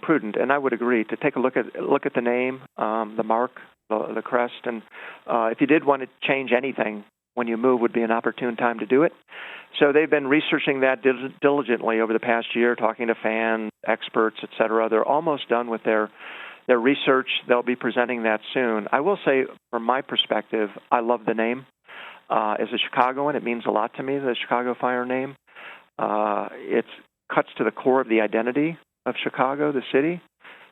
prudent, and I would agree, to take a look at the name, the mark, the crest, and if you did want to change anything, when you move would be an opportune time to do it. So they've been researching that diligently over the past year, talking to fans, experts, et cetera. They're almost done with their research. They'll be presenting that soon. I will say, from my perspective, I love the name. As a Chicagoan, it means a lot to me, the Chicago Fire name. It cuts to the core of the identity of Chicago, the city.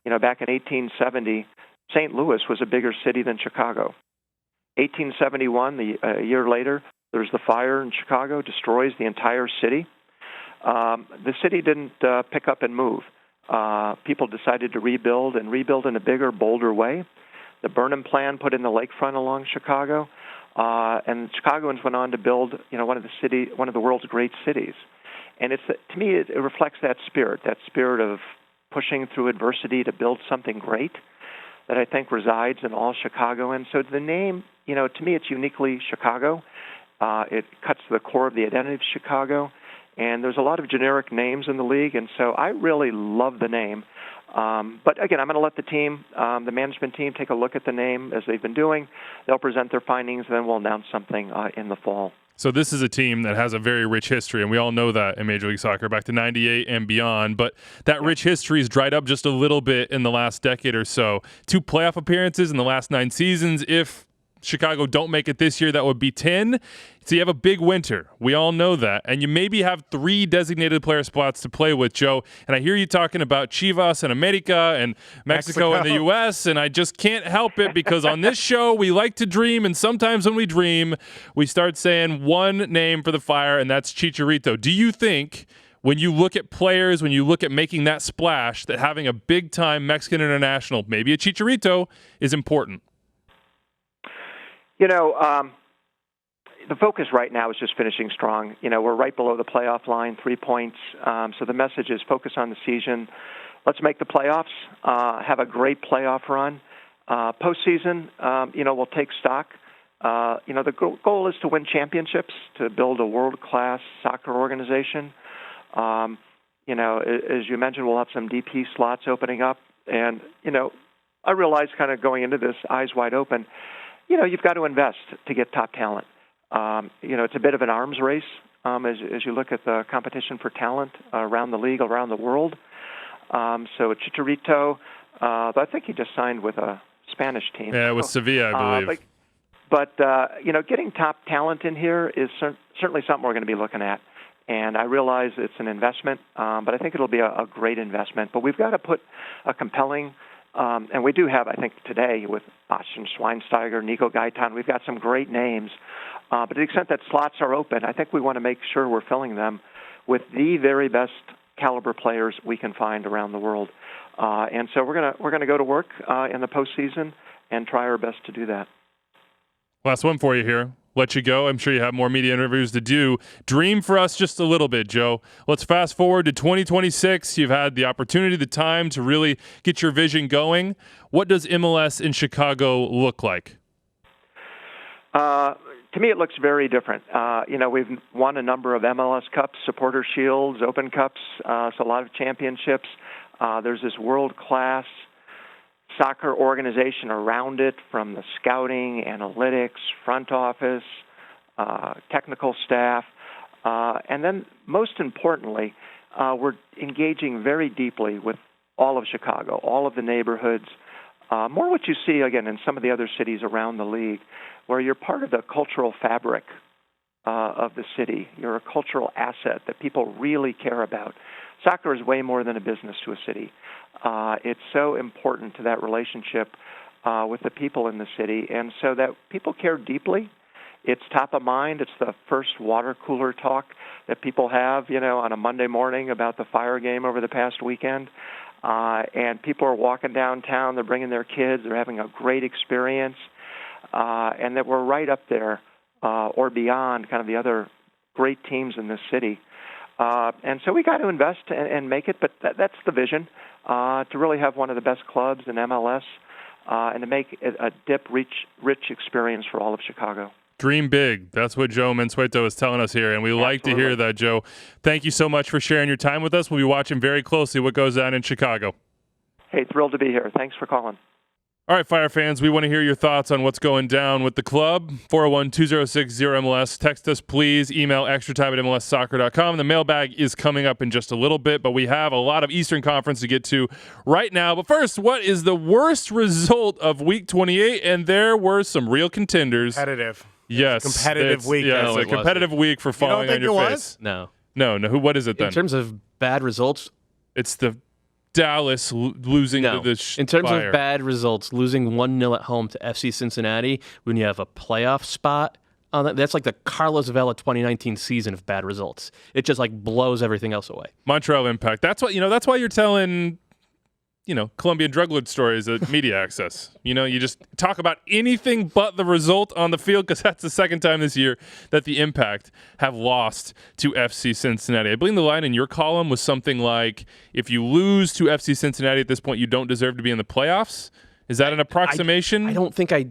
Back in 1870, St. Louis was a bigger city than Chicago. 1871, a year later, there's the fire in Chicago, destroys the entire city. The city didn't pick up and move. People decided to rebuild in a bigger, bolder way. The Burnham Plan put in the lakefront along Chicago, and Chicagoans went on to build, one of the world's great cities. And to me, it reflects that spirit of pushing through adversity to build something great, that I think resides in all Chicagoans. So the name, to me, it's uniquely Chicago. It cuts to the core of the identity of Chicago. And there's a lot of generic names in the league, and so I really love the name. But again, I'm going to let the team, the management team, take a look at the name as they've been doing. They'll present their findings, and then we'll announce something in the fall. So this is a team that has a very rich history, and we all know that in Major League Soccer back to 98 and beyond. But that rich history has dried up just a little bit in the last decade or so. 2 playoff appearances in the last 9 seasons. If Chicago don't make it this year, that would be 10. So you have a big winter. We all know that. And you maybe have 3 designated player spots to play with, Joe. And I hear you talking about Chivas and America and Mexico and the U.S., and I just can't help it because on this show, we like to dream, and sometimes when we dream, we start saying one name for the Fire, and that's Chicharito. Do you think, when you look at players, when you look at making that splash, that having a big-time Mexican international, maybe a Chicharito, is important? The focus right now is just finishing strong. We're right below the playoff line, 3 points. So the message is focus on the season. Let's make the playoffs, have a great playoff run. Postseason, we'll take stock. The goal is to win championships, to build a world-class soccer organization. As you mentioned, we'll have some DP slots opening up. And, I realize kind of going into this eyes wide open, you've got to invest to get top talent. It's a bit of an arms race as you look at the competition for talent around the league, around the world. So Chicharito, I think he just signed with a Spanish team. Yeah, with Sevilla, I believe. But getting top talent in here is certainly something we're going to be looking at. And I realize it's an investment, but I think it'll be a great investment. But we've got to put a compelling and we do have, I think, today with Bastian Schweinsteiger, Nico Gaitan, we've got some great names. But to the extent that slots are open, I think we want to make sure we're filling them with the very best caliber players we can find around the world. And so we're gonna go to work in the postseason and try our best to do that. Last one for you here. let you go. I'm sure you have more media interviews to do. Dream for us just a little bit, Joe. Let's fast forward to 2026. You've had the opportunity, the time to really get your vision going. What does MLS in Chicago look like? To me, it looks very different. We've won a number of MLS Cups, Supporter Shields, Open Cups, so a lot of championships. There's this world-class soccer organization around it, from the scouting, analytics, front office, technical staff. And then, most importantly, we're engaging very deeply with all of Chicago, all of the neighborhoods, more what you see, again, in some of the other cities around the league, where you're part of the cultural fabric of the city. You're a cultural asset that people really care about. Soccer is way more than a business to a city. It's so important to that relationship with the people in the city, and so that people care deeply. It's top of mind. It's the first water cooler talk that people have, on a Monday morning about the Fire game over the past weekend. And people are walking downtown. They're bringing their kids. They're having a great experience. And that we're right up there or beyond kind of the other great teams in this city. And so we got to invest and make it, but that's the vision, to really have one of the best clubs in MLS and to make it a rich experience for all of Chicago. Dream big. That's what Joe Mansueto is telling us here, and we like to hear that, Joe. Thank you so much for sharing your time with us. We'll be watching very closely what goes on in Chicago. Hey, thrilled to be here. Thanks for calling. All right, Fire fans, we want to hear your thoughts on what's going down with the club. 401-206-0MLS. Text us, please. Email extratime@mlssoccer.com. The mailbag is coming up in just a little bit, but we have a lot of Eastern Conference to get to right now. But first, what is the worst result of Week 28? And there were some real contenders. Competitive. Yes. Competitive week. Yeah, No, it's a competitive week for falling on your face. No. No. What is it then? In terms of bad results, It's the Dallas losing to the in terms Fire. of bad results, losing 1-0 at home to FC Cincinnati when you have a playoff spot on that, that's like the Carlos Vela 2019 season of bad results. It just like blows everything else away. Montreal Impact. That's what that's why you're telling Colombian drug lord stories at media access. You just talk about anything but the result on the field, because that's the second time this year that the Impact have lost to FC Cincinnati. I believe the line in your column was something like, if you lose to FC Cincinnati at this point, you don't deserve to be in the playoffs. Is that an approximation? I don't think I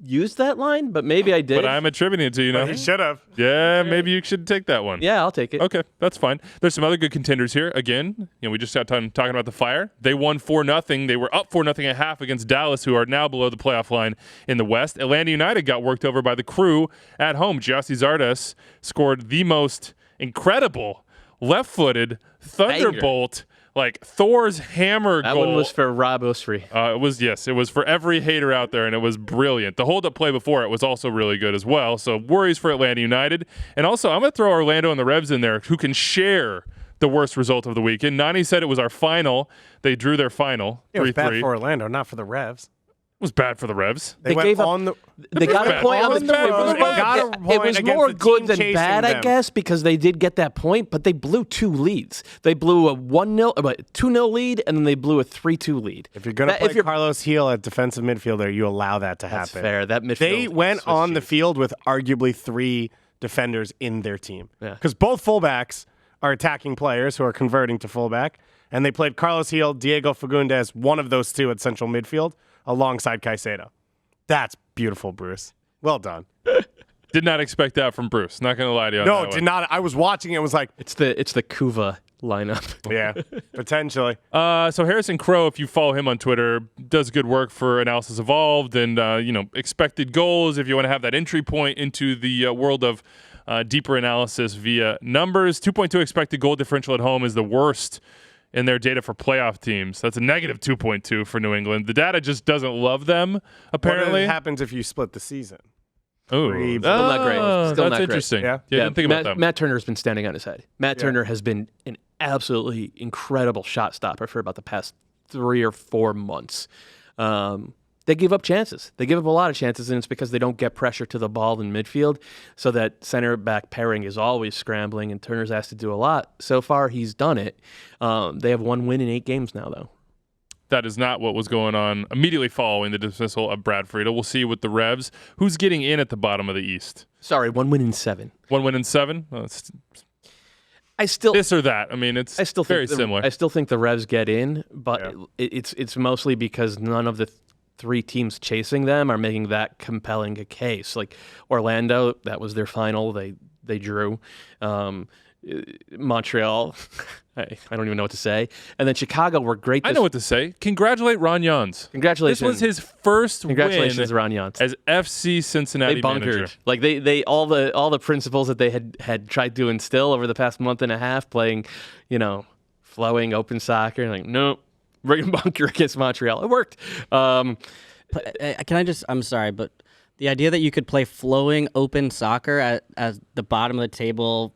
used that line, but maybe I did. But I'm attributing it to you now. He should have. Yeah, maybe you should take that one. Yeah, I'll take it. Okay, that's fine. There's some other good contenders here. Again, we just got time talking about the Fire. They won 4-0. They were up 4-0 at half against Dallas, who are now below the playoff line in the West. Atlanta United got worked over by the Crew at home. Gyasi Zardes scored the most incredible left-footed thunderbolt, like Thor's hammer That goal. one was for Rob Osfrey. It was for every hater out there, and it was brilliant. The hold-up play before it was also really good as well. So worries for Atlanta United. And also, I'm going to throw Orlando and the Revs in there, who can share the worst result of the weekend. Nani said it was our final. They drew their final, 3-3. It was bad for Orlando, not for the Revs. It was bad for the Revs. They went gave up- on the. They got a point on the road. They got a It point was against more the good team than chasing bad, I them. guess, because they did get that point, but they blew 2 leads. They blew a 2-0 lead, and then they blew a 3-2 lead. If you're going to play Carlos Heel at defensive midfielder, you allow that to That's happen. fair. That midfield. They went Swiss on the cheese. field with arguably 3 defenders in their team. Yeah. Because both fullbacks are attacking players who are converting to fullback, and they played Carlos Heel, Diego Fagundes, one of those 2 at central midfield, alongside Caicedo. That's beautiful, Bruce. Well done. Did not expect that from Bruce. Not going to lie to you on No, that did one. not. I was watching it. Was like, It's the Kuva lineup. yeah, potentially. So Harrison Crow, if you follow him on Twitter, does good work for Analysis Evolved and expected goals. If you want to have that entry point into the world of deeper analysis via numbers, 2.2 expected goal differential at home is the worst in their data for playoff teams. That's a negative 2.2 for New England. The data just doesn't love them, apparently. What happens if you split the season? Ooh. Still not great. Still That's not great. interesting. Yeah. Didn't think about that. Matt Turner's been standing on his head. Matt Turner has been an absolutely incredible shot stopper for about the past 3 or 4 months. They give up chances. They give up a lot of chances, and it's because they don't get pressure to the ball in midfield, so that center back pairing is always scrambling, and Turner's asked to do a lot. So far, he's done it. They have 1 win in 8 games now, though. That is not what was going on immediately following the dismissal of Brad Friedel. We'll see with the Revs. Who's getting in at the bottom of the East? Sorry, 1 win in 7. 1 win in 7? Oh, I still this or that. I mean, it's very similar. I still think the Revs get in, but it's mostly because none of the 3 teams chasing them are making that compelling a case. Like Orlando, that was their final. They drew. Montreal, I don't even know what to say. And then Chicago were great. I know what to say. Congratulate Ron Jans. Congratulations. This was his first Congratulations, win Ron Jans. as FC Cincinnati They bunkered. manager. Like they all the principles that they had tried to instill over the past month and a half, playing, flowing open soccer. Like, nope, we're gonna bunker against Montreal. It worked. Can I just? I'm sorry, but the idea that you could play flowing open soccer at the bottom of the table,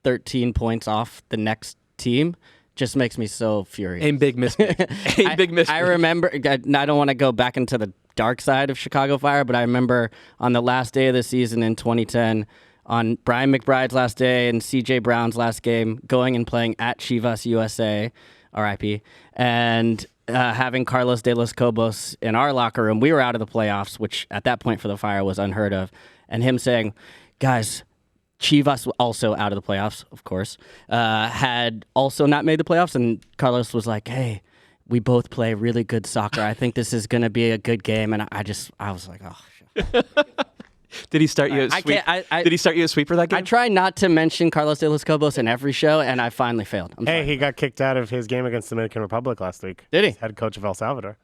13 points off the next team, just makes me so furious. A big mistake. Big mistake. I remember, I don't want to go back into the dark side of Chicago Fire, but I remember on the last day of the season in 2010, on Brian McBride's last day and CJ Brown's last game, going and playing at Chivas USA, RIP, and having Carlos de los Cobos in our locker room. We were out of the playoffs, which at that point for the Fire was unheard of, and him saying, guys, Chivas, also out of the playoffs, of course, had also not made the playoffs, and Carlos was like, hey, we both play really good soccer. I think this is going to be a good game, and I was like, oh, shit. Did he start you at sweep? Did he start you at sweeper that game? I try not to mention Carlos de los Cobos in every show, and I finally failed. He got kicked out of his game against the Dominican Republic last week. Did he? He's head coach of El Salvador.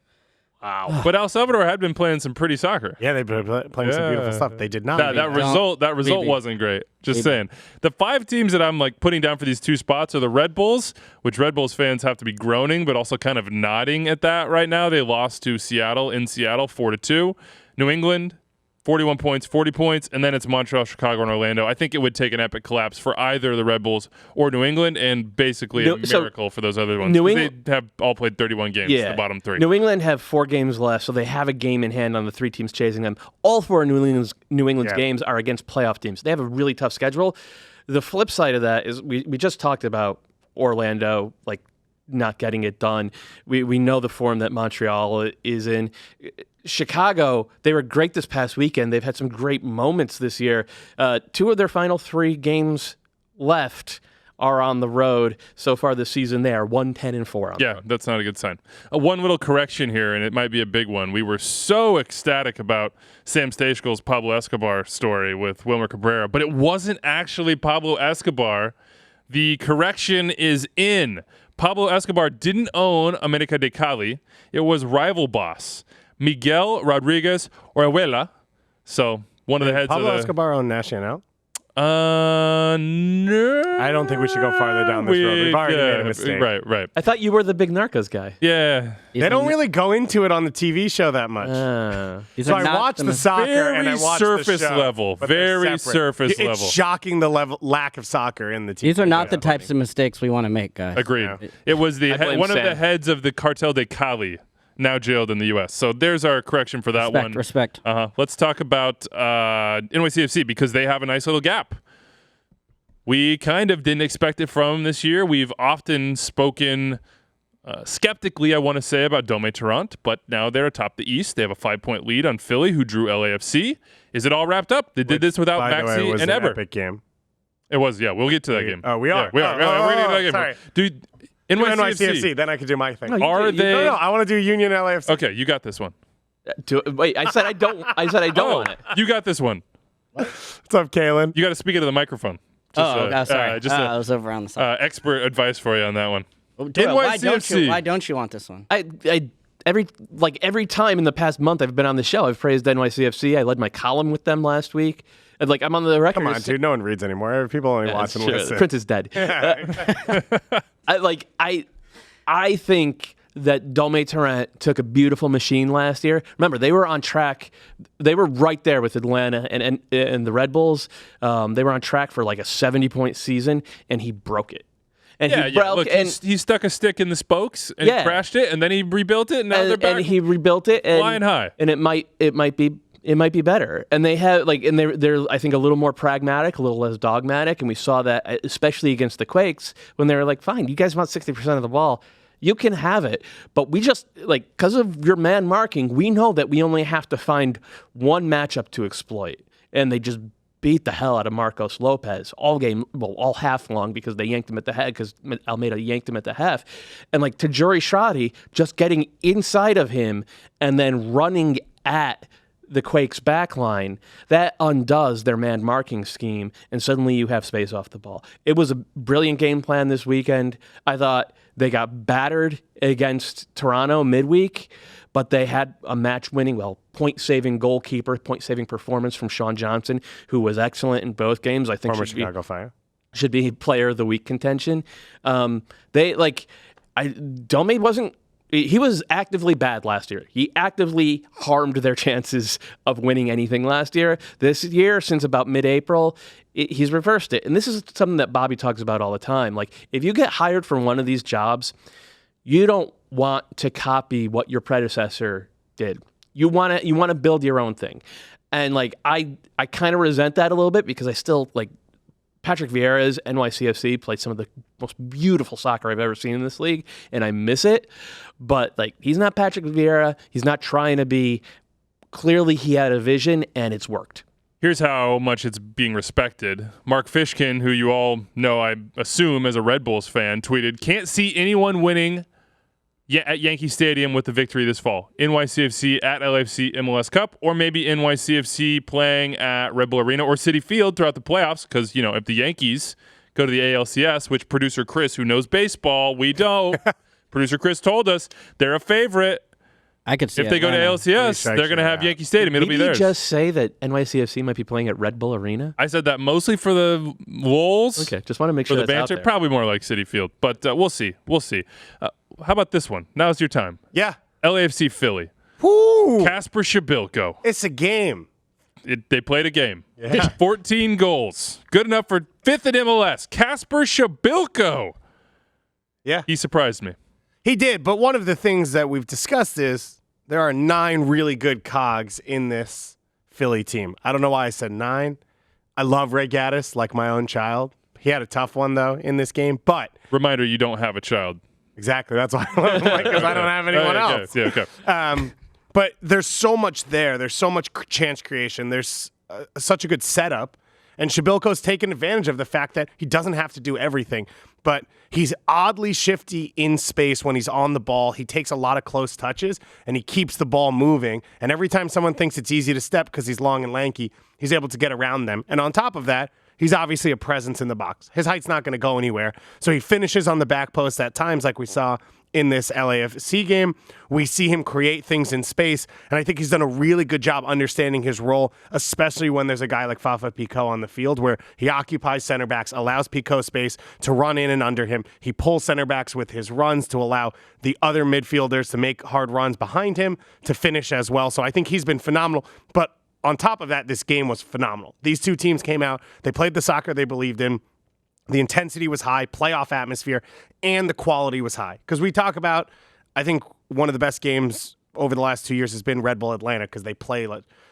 Wow. But El Salvador had been playing some pretty soccer. Yeah, they've been playing some beautiful stuff. They did not. That result wasn't great. Just saying. The 5 teams that I'm putting down for these 2 spots are the Red Bulls, which Red Bulls fans have to be groaning, but also kind of nodding at that right now. They lost to Seattle in Seattle 4-2. New England, 41 points, 40 points, and then it's Montreal, Chicago, and Orlando. I think it would take an epic collapse for either the Red Bulls or New England, and basically a miracle for those other ones. They have all played 31 games, the bottom 3. New England have 4 games left, so they have a game in hand on the 3 teams chasing them. All 4 of New England's games are against playoff teams. They have a really tough schedule. The flip side of that is we just talked about Orlando, not getting it done. We know the form that Montreal is in. Chicago, they were great this past weekend. They've had some great moments this year. 2 of their final 3 games left are on the road so far this season. They are 1-10-4. Yeah, that's not a good sign. One little correction here, and it might be a big one. We were so ecstatic about Sam Stejskel's Pablo Escobar story with Wilmer Cabrera, but it wasn't actually Pablo Escobar. The correction is in. Pablo Escobar didn't own America de Cali. It was rival boss Miguel Rodriguez Orihuela. So one of the heads Pablo of the Escobar owned Nacional? No. I don't think we should go farther down this road. We've already made a mistake. Right. I thought you were the big Narcos guy. Yeah. They don't really go into it on the TV show that much. So I watch the soccer and I watch surface the show, level. but they're Very separate. surface It's level. shocking the lack of soccer in the TV. These are not the types of mistakes we want to make, guys. Agreed. Yeah. It was I blame one of Sam. the heads of the Cartel de Cali, now jailed in the U.S. So there's our correction for that one. Respect. Let's talk about NYCFC because they have a nice little gap. We kind of didn't expect it from this year. We've often spoken skeptically, I want to say, about Dome Toronto, but now they're atop the East. They have a 5-point lead on Philly, who drew LAFC. Is it all wrapped up? They did this without Maxi and an Eber. Epic game. It was, yeah. We'll get to that game. Oh, we are? Yeah, we are. Oh, We're going to get to that game. sorry. Dude, NYCFC, then I can do my thing. Are they? No, I want to do Union LAFC. Okay, you got this one. Wait, I said I don't. I said I don't want it. You got this one. What's up, Calen? You got to speak into the microphone. Sorry. I was over on the side. Expert advice for you on that one. Doyle, NYCFC. why don't you want this one? Every time in the past month I've been on the show, I've praised NYCFC. I led my column with them last week. And, I'm on the record. Come on, dude. No one reads anymore. People only watch and listen. Prince is dead. I think that Dome Toronto took a beautiful machine last year. Remember, they were on track. They were right there with Atlanta and the Red Bulls. They were on track for a 70-point season, and he broke it. And he broke. Look, he stuck a stick in the spokes and crashed it, and then he rebuilt it, and now they're back. And he rebuilt it, flying high. And it might be better. And they have and they're I think a little more pragmatic, a little less dogmatic, and we saw that especially against the Quakes when they were fine, you guys want 60% of the ball. You can have it, but we just, like, because of your man marking, we know that we only have to find one matchup to exploit. And they just beat the hell out of Marcos Lopez all game, well, all half long, because they yanked him at the head, because Almeida yanked him at the half. And, like, Tajuri Shradi just getting inside of him and then running at the Quakes back line, that undoes their man marking scheme, and suddenly you have space off the ball. It was a brilliant game plan this weekend. I thought they got battered against Toronto midweek, but they had a match-winning, point-saving goalkeeper, point-saving performance from Sean Johnson, who was excellent in both games. I think former Chicago Fire should be player of the week contention. Dome wasn't. He was actively bad last year. He actively harmed their chances of winning anything last year. This year, since about mid-April, he's reversed it. And this is something that Bobby talks about all the time. Like, if you get hired for one of these jobs, you don't want to copy what your predecessor did. You want to build your own thing. And, like, I kind of resent that a little bit, because I still, like, Patrick Vieira's NYCFC played some of the most beautiful soccer I've ever seen in this league, and I miss it. But, like, he's not Patrick Vieira. He's not trying to be. Clearly, he had a vision, and it's worked. Here's how much it's being respected. Mark Fishkin, who you all know, I assume, as a Red Bulls fan, tweeted, "Can't see anyone winning at Yankee Stadium with the victory this fall. NYCFC at LAFC MLS Cup, or maybe NYCFC playing at Red Bull Arena or Citi Field throughout the playoffs, because, you know, if the Yankees go to the ALCS, which producer Chris, who knows baseball, we don't, producer Chris told us they're a favorite. I could see if they go to ALCS, they're going to have Yankee Stadium. It'll be theirs." Did you just say that NYCFC might be playing at Red Bull Arena? I said that mostly for the lulz. Okay, just want to make sure for the that's banter. out there. Probably more like Citi Field, but we'll see. We'll see. How about this one? Now's your time. Yeah. LAFC Philly. Woo! Kasper Shabilko. It's a game. They played a game. Yeah. 14 goals. Good enough for 5th in MLS. Kasper Shabilko. Yeah. He surprised me. He did, but one of the things that we've discussed is there are 9 really good cogs in this Philly team. I don't know why I said 9. I love Ray Gaddis like my own child. He had a tough one, though, in this game, but... Reminder, you don't have a child. Exactly. That's why I love him, because I don't have anyone else. Yeah, okay. But there's so much there. There's so much chance creation. There's such a good setup. And Shabilko's taken advantage of the fact that he doesn't have to do everything. But he's oddly shifty in space when he's on the ball. He takes a lot of close touches, and he keeps the ball moving. And every time someone thinks it's easy to step because he's long and lanky, he's able to get around them. And on top of that, he's obviously a presence in the box. His height's not going to go anywhere. So he finishes on the back post at times, like we saw in this LAFC game. We see him create things in space, and I think he's done a really good job understanding his role, especially when there's a guy like Fafa Picault on the field, where he occupies center backs, allows Picault space to run in and under him. He pulls center backs with his runs to allow the other midfielders to make hard runs behind him to finish as well. So I think he's been phenomenal. But on top of that, this game was phenomenal. These two teams came out, they played the soccer they believed in. The intensity was high, playoff atmosphere, and the quality was high. Because we talk about, I think one of the best games over the last 2 years has been Red Bull Atlanta, because they play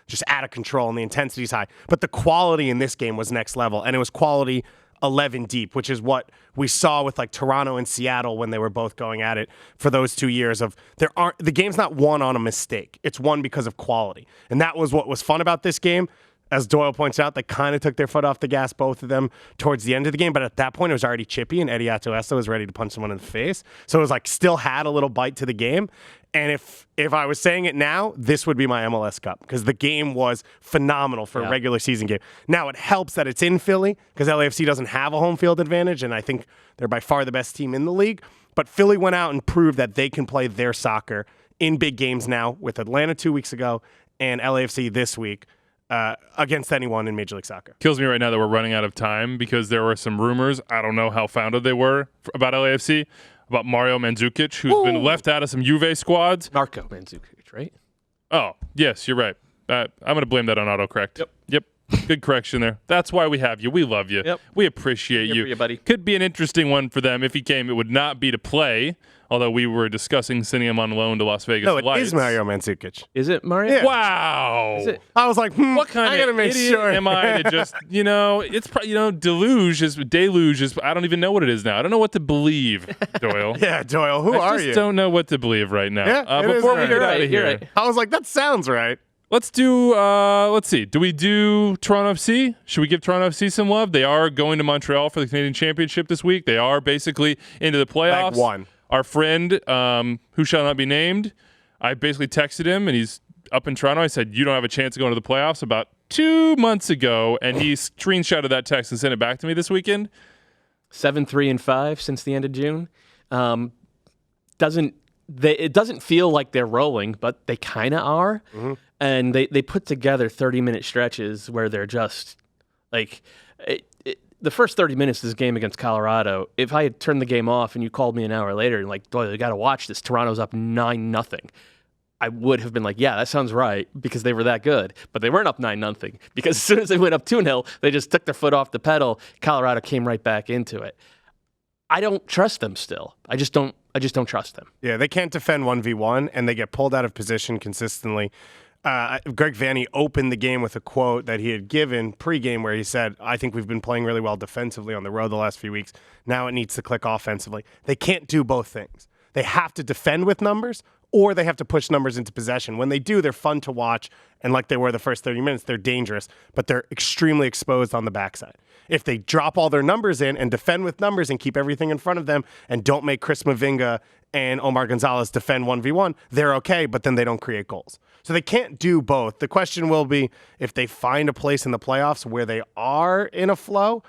just out of control and the intensity is high. But the quality in this game was next level, and it was quality 11 deep, which is what we saw with like Toronto and Seattle when they were both going at it for those 2 years. The game's not won on a mistake. It's won because of quality. And that was what was fun about this game. As Doyle points out, they kind of took their foot off the gas, both of them, towards the end of the game. But at that point, it was already chippy, and Eddie Atuesta was ready to punch someone in the face. So it was like still had a little bite to the game. And if I was saying it now, this would be my MLS Cup, because the game was phenomenal for a regular season game. Now, it helps that it's in Philly, because LAFC doesn't have a home field advantage, and I think they're by far the best team in the league. But Philly went out and proved that they can play their soccer in big games now, with Atlanta 2 weeks ago and LAFC this week. Against anyone in Major League Soccer. Kills me right now that we're running out of time, because there were some rumors, I don't know how founded they were, about LAFC, about Mario Mandzukic, who's been left out of some Juve squads. Marco Mandzukic, right? Oh, yes, you're right. I'm going to blame that on autocorrect. Yep. Good correction there. That's why we have you. We love you. Yep. We appreciate Here you. for you, buddy. Could be an interesting one for them. If he came, it would not be to play although we were discussing sending him on loan to Las Vegas No, it Lights. is Mario Mandzukic. Is it Mario? Yeah. Wow. Is it? I was like, What kind I gotta of make idiot sure. am I to just, it's deluge is, I don't even know what it is now. I don't know what to believe, Doyle. Yeah, Doyle, who I are just you? don't know what to believe right now. Yeah, it is Before we right. get You're out right, of you're here, right. I was like, that sounds right. let's see. Do we do Toronto FC? Should we give Toronto FC some love? They are going to Montreal for the Canadian Championship this week. They are basically into the playoffs. Leg one. Our friend, who shall not be named, I basically texted him, and he's up in Toronto. I said, you don't have a chance of going to the playoffs about 2 months ago, and he screenshotted that text and sent it back to me this weekend. 7-3-5 since the end of June. It doesn't feel like they're rolling, but they kind of are. Mm-hmm. And they put together 30-minute stretches where they're just like the first 30 minutes of this game against Colorado. If I had turned the game off and you called me an hour later and like, Doyle, you got to watch this. Toronto's up 9-0. I would have been like, yeah, that sounds right, because they were that good. But they weren't up 9-0 because as soon as they went up 2-0, they just took their foot off the pedal. Colorado came right back into it. I don't trust them still. I just don't trust them. Yeah, they can't defend 1v1, and they get pulled out of position consistently. Greg Vanney opened the game with a quote that he had given pregame where he said, I think we've been playing really well defensively on the road the last few weeks. Now it needs to click offensively. They can't do both things. They have to defend with numbers, or they have to push numbers into possession. When they do, they're fun to watch, and like they were the first 30 minutes, they're dangerous, but they're extremely exposed on the backside. If they drop all their numbers in and defend with numbers and keep everything in front of them and don't make Chris Mavinga and Omar Gonzalez defend 1v1, they're okay, but then they don't create goals. So they can't do both. The question will be if they find a place in the playoffs where they are in a flow,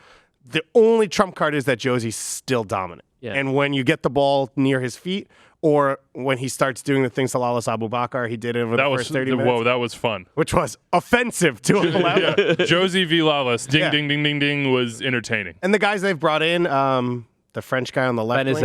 the only trump card is that Josie's still dominant. Yeah. And when you get the ball near his feet, or when he starts doing the things to Lalas Abubakar, he did it over the first 30 minutes. Whoa, that was fun. Which was offensive to Alaba. Yeah. Josie v. Lalas, ding, Yeah. ding, ding, ding, ding, was entertaining. And the guys they've brought in, the French guy on the left wing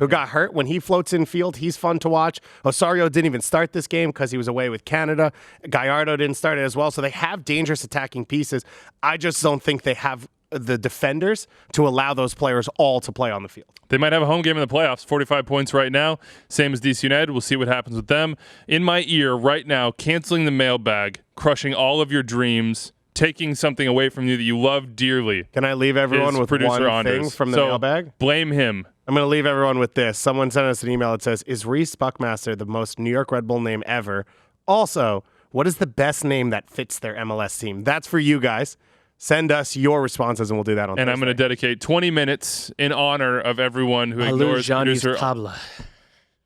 who got hurt. When he floats in field, he's fun to watch. Osorio didn't even start this game because he was away with Canada. Gallardo didn't start it as well. So they have dangerous attacking pieces. I just don't think they have the defenders to allow those players all to play on the field. They might have a home game in the playoffs, 45 points right now, same as DC United. We'll see what happens with them. In my ear right now, canceling the mailbag, crushing all of your dreams, taking something away from you that you love dearly. Can I leave everyone with producer one thing from the mailbag? Blame him. I'm going to leave everyone with this. Someone sent us an email that says, is Reese Buckmaster the most New York Red Bull name ever? Also, what is the best name that fits their MLS team? That's for you guys. Send us your responses, and we'll do that on Thursday. And I'm going to dedicate 20 minutes in honor of everyone who ignores producer.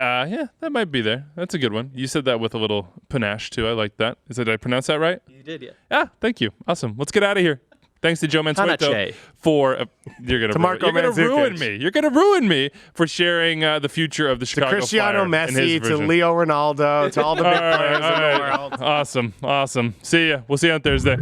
Yeah, that might be there. That's a good one. You said that with a little panache, too. I like that. Did I pronounce that right? You did, yeah. Yeah, thank you. Awesome. Let's get out of here. Thanks to Joe Mansueto for you're gonna ruin me. You're gonna ruin me for sharing the future of the Chicago Fire. To Cristiano Messi, to Leo Ronaldo, to all the big players in the world. Awesome. See ya. We'll see you on Thursday.